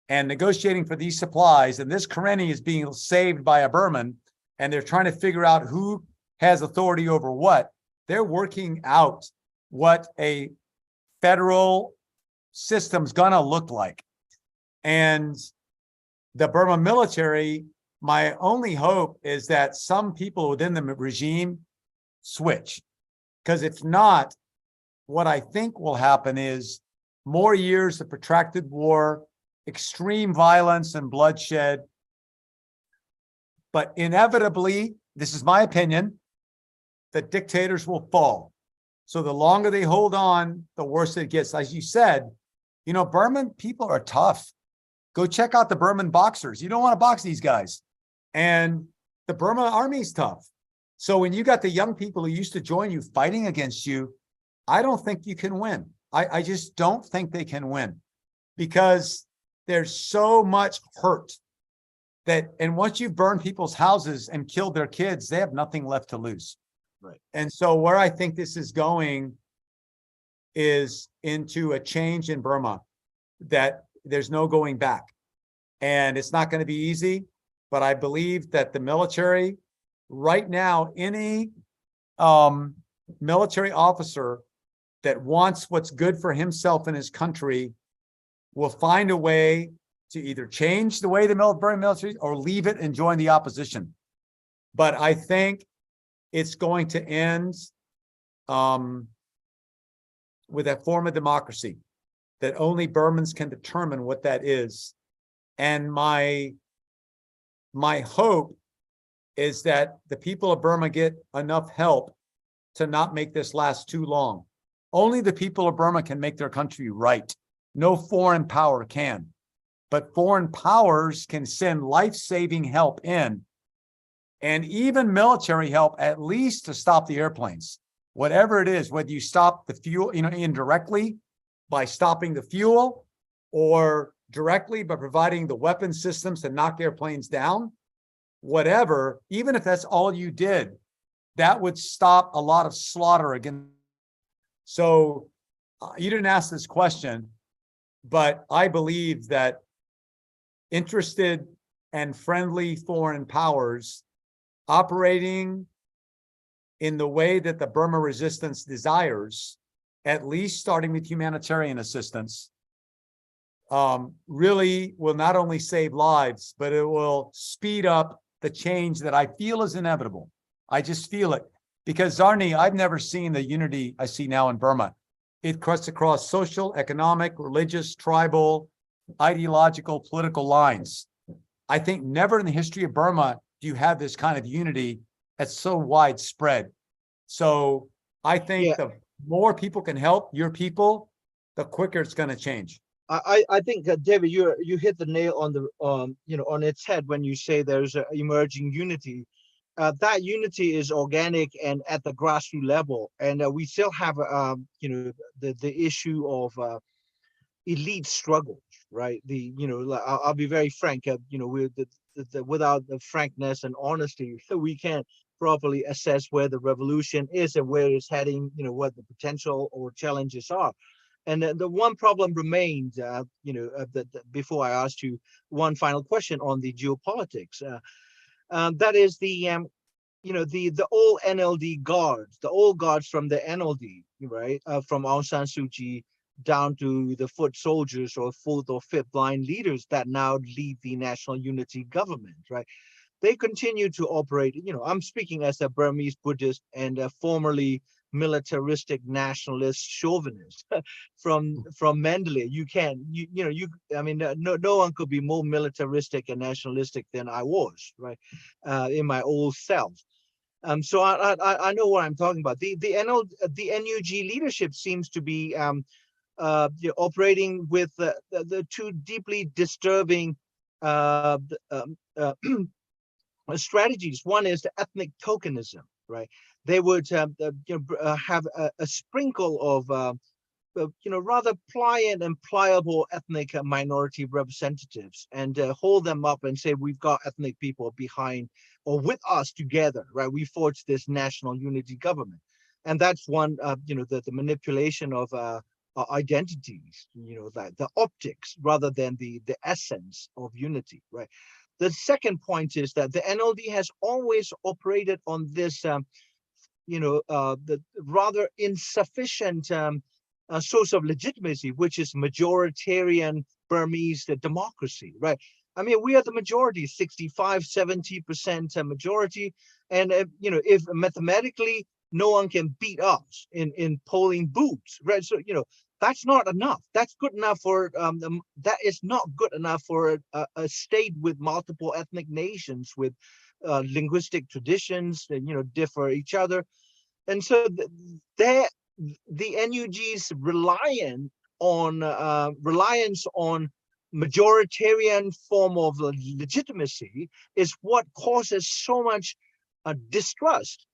and negotiating for these supplies, and this Karenni is being saved by a Burman, and they're trying to figure out who has authority over what, they're working out what a federal system's gonna look like. And the Burma military, my only hope is that some people within the regime switch. Because if not, what I think will happen is more years of protracted war, extreme violence and bloodshed. But inevitably, this is my opinion, the dictators will fall. So the longer they hold on, the worse it gets. As you said, Burman people are tough. Go check out the Burman boxers. You don't want to box these guys. And the Burma army is tough. So when you got the young people who used to join you fighting against you, I don't think you can win. I just don't think they can win, because there's so much hurt and once you burn people's houses and kill their kids, they have nothing left to lose. Right. And so where I think this is going is into a change in Burma that there's no going back. And it's not going to be easy, but I believe that the military right now, any military officer that wants what's good for himself and his country will find a way to either change the way the military or leave it and join the opposition. But I think it's going to end with a form of democracy that only Burmans can determine what that is. And my hope is that the people of Burma get enough help to not make this last too long. Only the people of Burma can make their country right. No foreign power can. But foreign powers can send life-saving help in, and even military help, at least to stop the airplanes. Whatever it is, whether you stop the fuel, indirectly by stopping the fuel, or directly by providing the weapon systems to knock airplanes down, whatever, even if that's all you did, that would stop a lot of slaughter again. So you didn't ask this question, but I believe that interested and friendly foreign powers operating in the way that the Burma resistance desires, at least starting with humanitarian assistance, really will not only save lives, but it will speed up the change that I feel is inevitable. I just feel it. Because Zarni, I've never seen the unity I see now in Burma. It cuts across social, economic, religious, tribal, ideological, political lines. I think never in the history of Burma do you have this kind of unity that's so widespread. So I think the more people can help your people, the quicker it's going to change. I think David, you hit the nail on the on its head when you say there's an emerging unity. That unity is organic and at the grassroots level, and we still have the issue of elite struggles, right? I'll be very frank. Without the frankness and honesty, we can't properly assess where the revolution is and where it's heading. What the potential or challenges are. And the one problem remains, before I asked you one final question on the geopolitics, that is the old NLD guards, the old guards from the NLD, right, from Aung San Suu Kyi down to the foot soldiers or fourth or fifth line leaders that now lead the national unity government, right? They continue to operate. I'm speaking as a Burmese Buddhist and a formerly militaristic nationalist chauvinist from Mandalay. No one could be more militaristic and nationalistic than I was, right, in my old self. So I know what I'm talking about. The NUG leadership seems to be operating with the two deeply disturbing strategies. One is the ethnic tokenism, right? They would have a sprinkle of rather pliant and pliable ethnic minority representatives and hold them up and say, we've got ethnic people behind or with us together, right? We forged this national unity government. And that's one, the manipulation of identities, like the optics rather than the essence of unity, right? The second point is that the NLD has always operated on this, the rather insufficient source of legitimacy, which is majoritarian Burmese democracy, right? I mean, we are the majority, 65, 70% majority. And, if mathematically no one can beat us in polling booths, right? So, that's not enough. That's good enough for, that is not good enough for a state with multiple ethnic nations with linguistic traditions and, differ each other. And so the NUG's reliance on majoritarian form of legitimacy is what causes so much distrust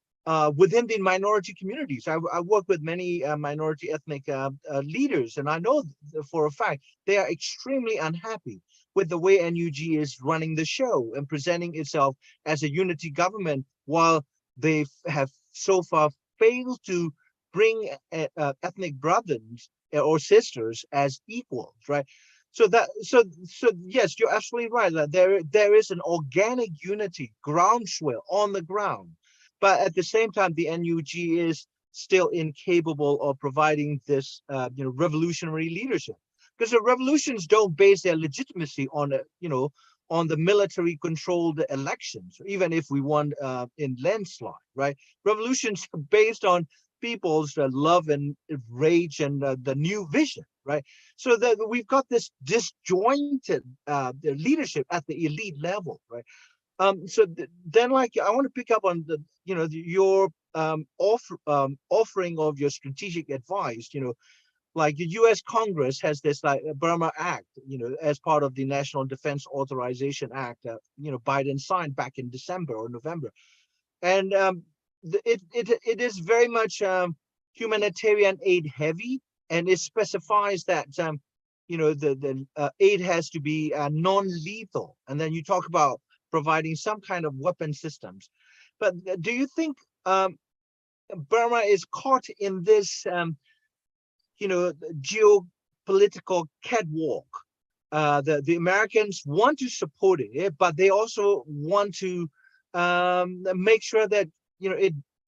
within the minority communities. I work with many minority ethnic leaders, and I know for a fact they are extremely unhappy with the way NUG is running the show and presenting itself as a unity government, while they have so far failed to bring ethnic brothers or sisters as equals, right? So yes, you're absolutely right. That there is an organic unity groundswell on the ground, but at the same time, the NUG is still incapable of providing this, revolutionary leadership, because the revolutions don't base their legitimacy on on the military-controlled elections, even if we won in landslide, right? Revolutions are based on people's love and rage and the new vision, right? So that we've got this disjointed leadership at the elite level, right? So then, like, I want to pick up on the, your offering of your strategic advice. Like the U.S. Congress has this like Burma Act, as part of the National Defense Authorization Act. Biden signed back in December or November, and it is very much humanitarian aid heavy, and it specifies that the aid has to be non-lethal, and then you talk about providing some kind of weapon systems. But do you think Burma is caught in this geopolitical catwalk? The Americans want to support it, but they also want to make sure that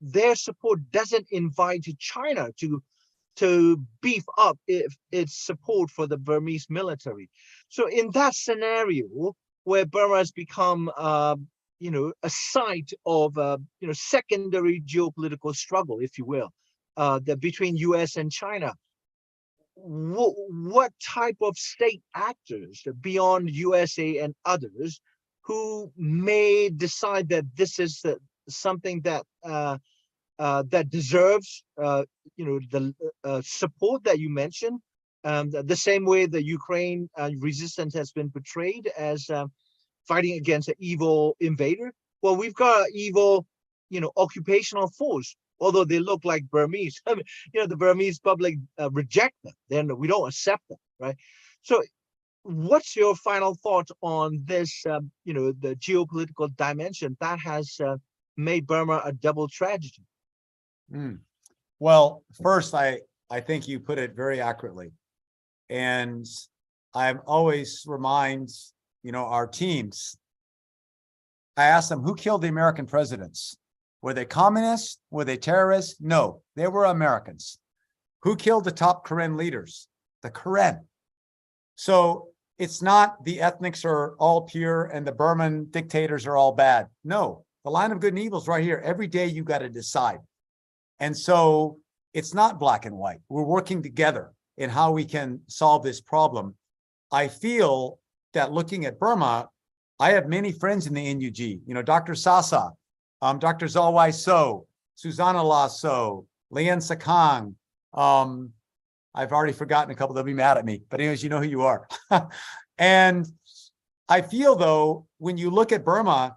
their support doesn't invite China to beef up its support for the Burmese military. So in that scenario, where Burma has become a site of secondary geopolitical struggle, if you will, between U.S. and China, what type of state actors beyond USA and others who may decide that this is something that that deserves the support that you mentioned, the same way the Ukraine resistance has been portrayed as fighting against an evil invader? Well, we've got an evil occupational force, although they look like Burmese. I mean, the Burmese public reject them. Then we don't accept them, right? So what's your final thought on this, the geopolitical dimension that has made Burma a double tragedy? Well, first, I think you put it very accurately. And I'm always remind, our teams, I ask them, who killed the American presidents? Were they communists? Were they terrorists? No, they were Americans. Who killed the top Karen leaders? The Karen. So it's not the ethnics are all pure and the Burman dictators are all bad. No, the line of good and evil is right here. Every day you got to decide. And so it's not black and white. We're working together in how we can solve this problem. I feel that looking at Burma, I have many friends in the NUG, Dr. Sasa, Dr. Zawai So, Susanna La So, Lian Sakang. I've already forgotten a couple, they'll be mad at me, but anyways, you know who you are. And I feel though, when you look at Burma,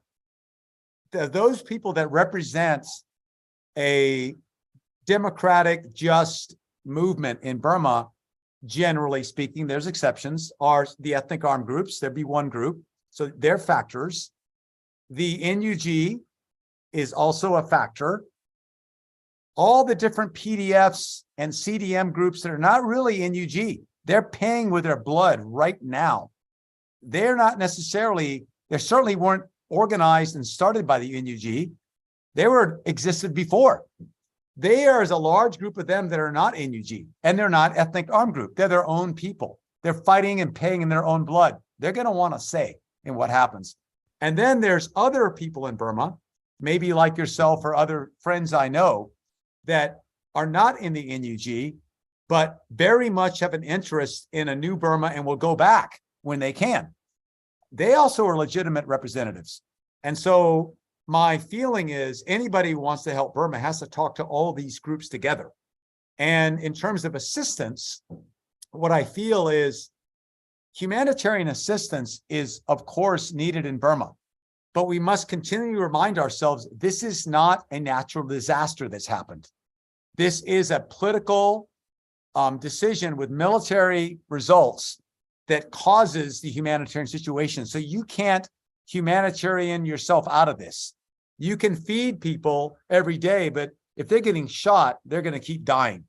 those people that represent a democratic, just movement in Burma, generally speaking, there's exceptions, are the ethnic armed groups. There'd be one group. So they're factors. The NUG is also a factor. All the different PDFs and CDM groups that are not really NUG, they're paying with their blood right now. They're not necessarily, they certainly weren't organized and started by the NUG. They existed before. There is a large group of them that are not NUG, and they're not ethnic armed group. They're their own people. They're fighting and paying in their own blood. They're going to want to say in what happens. And then there's other people in Burma, maybe like yourself or other friends I know, that are not in the NUG, but very much have an interest in a new Burma and will go back when they can. They also are legitimate representatives. And so my feeling is anybody who wants to help Burma has to talk to all these groups together. And in terms of assistance, what I feel is humanitarian assistance is, of course, needed in Burma. But we must continue to remind ourselves, this is not a natural disaster that's happened. This is a political decision with military results that causes the humanitarian situation. So you can't humanitarian yourself out of this. You can feed people every day, but if they're getting shot, they're going to keep dying.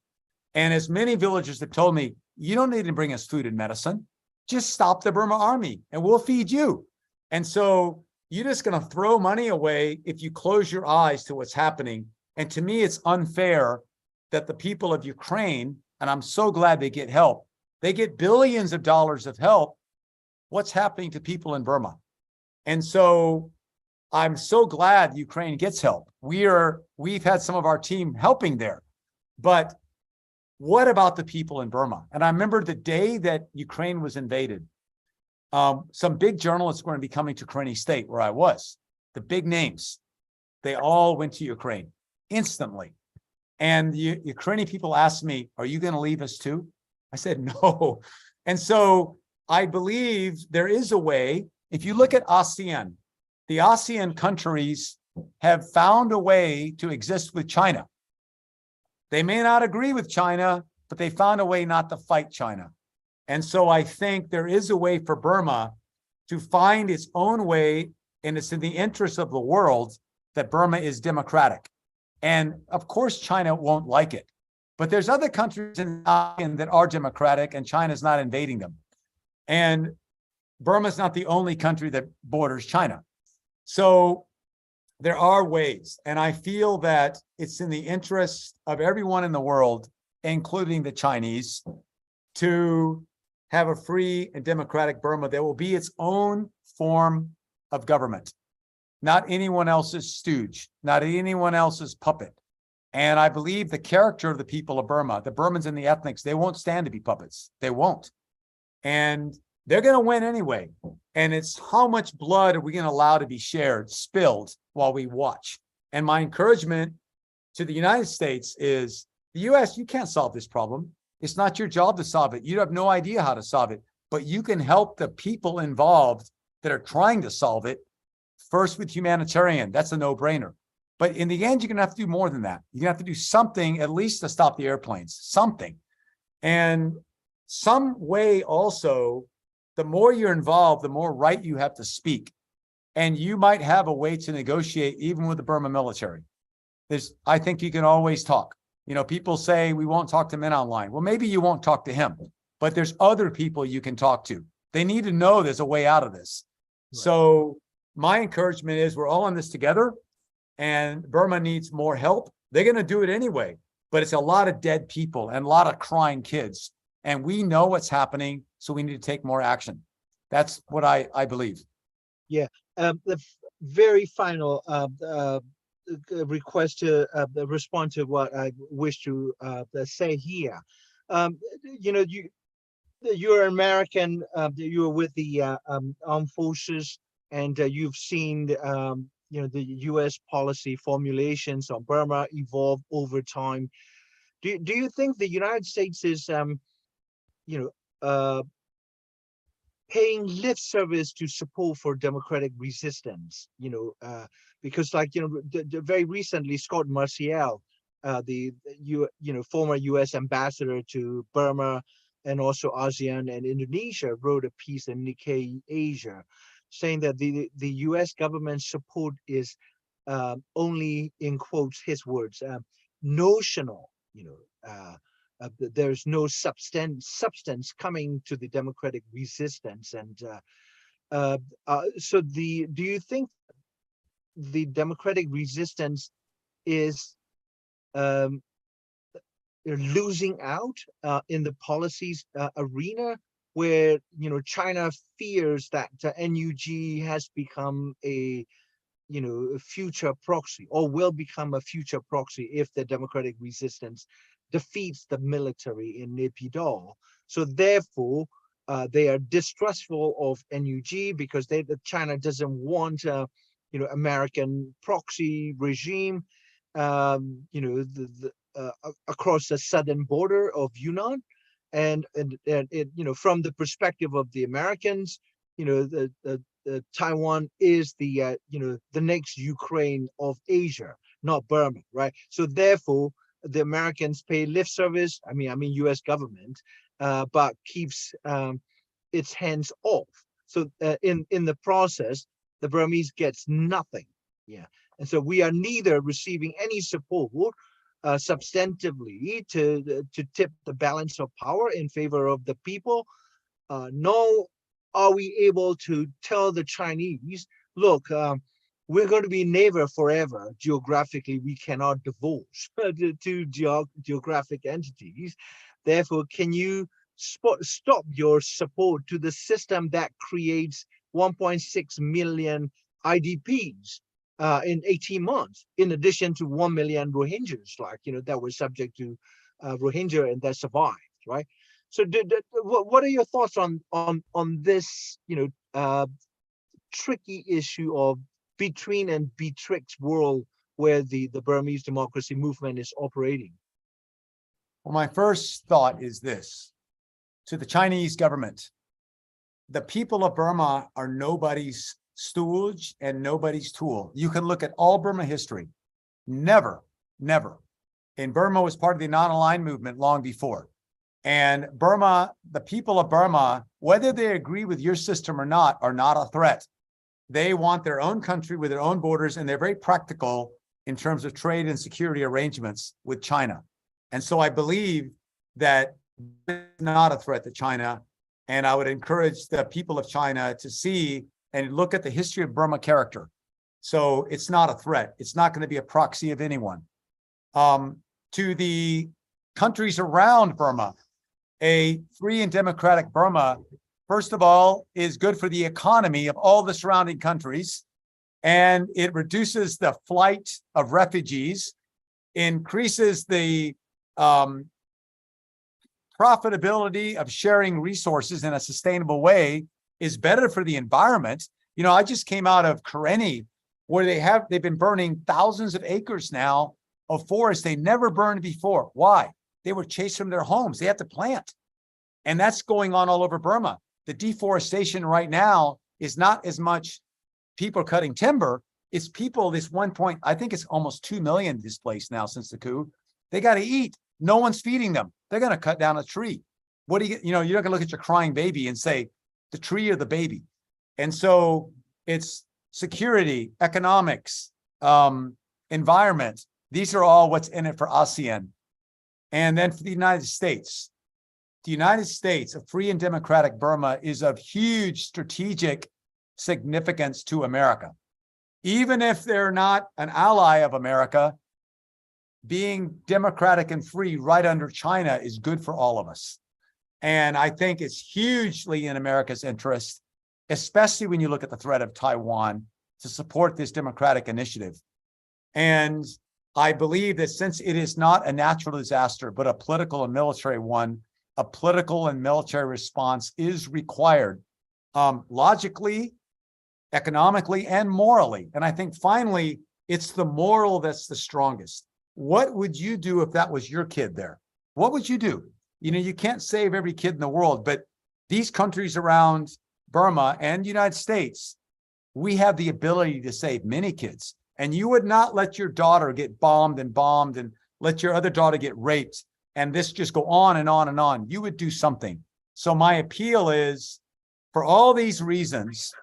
And as many villagers have told me, you don't need to bring us food and medicine. Just stop the Burma army and we'll feed you. And so you're just going to throw money away if you close your eyes to what's happening. And to me, it's unfair that the people of Ukraine, and I'm so glad they get help, they get billions of dollars of help. What's happening to people in Burma? And so I'm so glad Ukraine gets help. We've had some of our team helping there. But what about the people in Burma? And I remember the day that Ukraine was invaded, some big journalists were going to be coming to Karenni State, where I was. The big names, they all went to Ukraine instantly. And the Ukrainian people asked me, are you going to leave us too? I said, no. And so I believe there is a way. If you look at ASEAN, the ASEAN countries have found a way to exist with China. They may not agree with China, but they found a way not to fight China. And so I think there is a way for Burma to find its own way, and it's in the interest of the world that Burma is democratic. And of course, China won't like it. But there's other countries in ASEAN that are democratic, and China's not invading them. And Burma's not the only country that borders China. So there are ways, and I feel that it's in the interest of everyone in the world, including the Chinese, to have a free and democratic Burma. There will be its own form of government, not anyone else's stooge, not anyone else's puppet. And I believe the character of the people of Burma, the Burmans and the ethnics, they won't stand to be puppets. They won't. And they're going to win anyway. And it's how much blood are we going to allow to be shared, spilled while we watch? And my encouragement to the United States is, the US, you can't solve this problem. It's not your job to solve it. You have no idea how to solve it, but you can help the people involved that are trying to solve it. First with humanitarian, that's a no-brainer. But in the end, you're going to have to do more than that. You're going to have to do something, at least to stop the airplanes, something. And some way also, the more you're involved, the more right you have to speak. And you might have a way to negotiate even with the Burma military. I think you can always talk. You know, people say we won't talk to Min Aung Hlaing. Well, maybe you won't talk to him, but there's other people you can talk to. They need to know there's a way out of this. Right. So my encouragement is we're all in this together, and Burma needs more help. They're going to do it anyway, but it's a lot of dead people and a lot of crying kids. And we know what's happening, so we need to take more action. That's what I believe. Yeah. The very final request to respond to what I wish to say here. You know, you're American. You're with the armed forces, and you've seen you know, the U.S. policy formulations on Burma evolve over time. Do you think the United States is you know, paying lip service to support for democratic resistance? You know, because, like, you know, very recently, Scott Marcial, you know, former U.S. ambassador to Burma and also ASEAN and Indonesia, wrote a piece in Nikkei Asia, saying that the U.S. government support is only, in quotes, his words, notional. You know, there's no substance coming to the democratic resistance. And so do you think the democratic resistance is losing out in the policies arena, where, you know, China fears that NUG has become a, you know, a future proxy, or will become a future proxy if the democratic resistance defeats the military in Naypyidaw? So therefore, they are distrustful of NUG because China doesn't want you know, American proxy regime, you know, across the southern border of Yunnan. And it, you know, from the perspective of the Americans, you know, Taiwan is the you know, the next Ukraine of Asia, not Burma, right? So therefore, the Americans pay lip service. I mean, U.S. government, but keeps its hands off. So in the process, the Burmese gets nothing. Yeah, and so we are neither receiving any support substantively to tip the balance of power in favor of the people, nor are we able to tell the Chinese, look, we're going to be neighbor forever. Geographically, we cannot divorce the two geographic entities. Therefore, can you stop your support to the system that creates 1.6 million IDPs in 18 months, in addition to 1 million Rohingyas, that were subject to Rohingya and that survived, right? So, what are your thoughts on this, tricky issue of between and betwixt world where the Burmese democracy movement is operating? Well, my first thought is this: to the Chinese government, the people of Burma are nobody's stooge and nobody's tool. You can look at all Burma history. Never. And Burma was part of the non-aligned movement long before. And Burma, the people of Burma, whether they agree with your system or not, are not a threat. They want their own country with their own borders, and they're very practical in terms of trade and security arrangements with China. And so I believe that it's not a threat to China. And I would encourage the people of China to see and look at the history of Burma character. So it's not a threat. It's not going to be a proxy of anyone. To the countries around Burma, a free and democratic Burma, first of all, is good for the economy of all the surrounding countries. And it reduces the flight of refugees, increases the profitability of sharing resources in a sustainable way, is better for the environment. I just came out of Karenni, where they've been burning thousands of acres now of forest they never burned before. Why? They were chased from their homes. They had to plant. And that's going on all over Burma. The deforestation right now is not as much people cutting timber. It's people, I think it's almost 2 million displaced now since the coup. They got to eat. No one's feeding them. They're going to cut down a tree. What do you're not going to look at your crying baby and say, the tree or the baby? And so it's security, economics, environment. These are all what's in it for ASEAN. And then for the United States, a free and democratic Burma is of huge strategic significance to America. Even if they're not an ally of America, being democratic and free right under China is good for all of us. And I think it's hugely in America's interest, especially when you look at the threat of Taiwan, to support this democratic initiative. And I believe that since it is not a natural disaster, but a political and military one, a political and military response is required, logically, economically, and morally. And I think finally, it's the moral that's the strongest. What would you do if that was your kid there? What would you do? You can't save every kid in the world, but these countries around Burma and the United States, we have the ability to save many kids. And you would not let your daughter get bombed and let your other daughter get raped and this just go on and on and on. You would do something. So my appeal is, for all these reasons,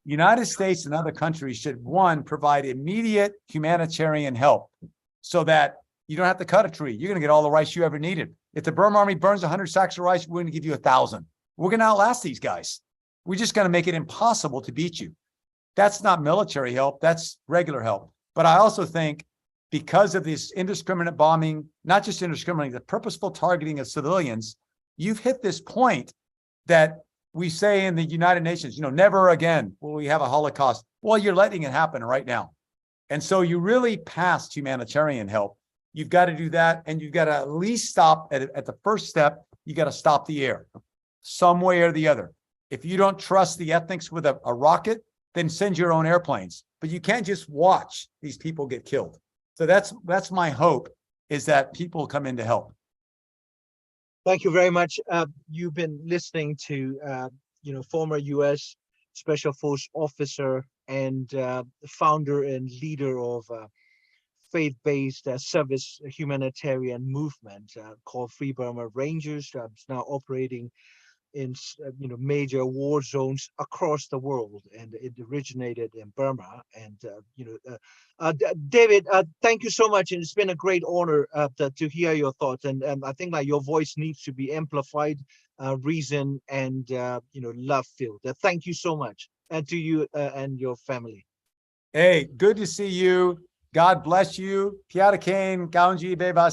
United States and other countries should, one, provide immediate humanitarian help so that you don't have to cut a tree. You're going to get all the rice you ever needed. If the Burma army burns 100 sacks of rice, we're going to give you 1,000. We're going to outlast these guys. We're just going to make it impossible to beat you. That's not military help. That's regular help. But I also think because of this indiscriminate bombing, not just indiscriminate, the purposeful targeting of civilians, you've hit this point that we say in the United Nations, never again will we have a Holocaust. Well, you're letting it happen right now. And so you really passed humanitarian help. You've got to do that. And you've got to at least stop at the first step. You got to stop the air some way or the other. If you don't trust the ethnics with a rocket, then send your own airplanes. But you can't just watch these people get killed. So that's my hope, is that people come in to help. Thank you very much. You've been listening to, former U.S. Special Force officer and founder and leader of faith-based service humanitarian movement called Free Burma Rangers. It's now operating in major war zones across the world, and it originated in Burma. And David, thank you so much, and it's been a great honor to hear your thoughts. And I think that your voice needs to be amplified, reason and love filled. Thank you so much, and to you and your family. Hey, good to see you. God bless you. Piara Kane, Gaunji Bebas.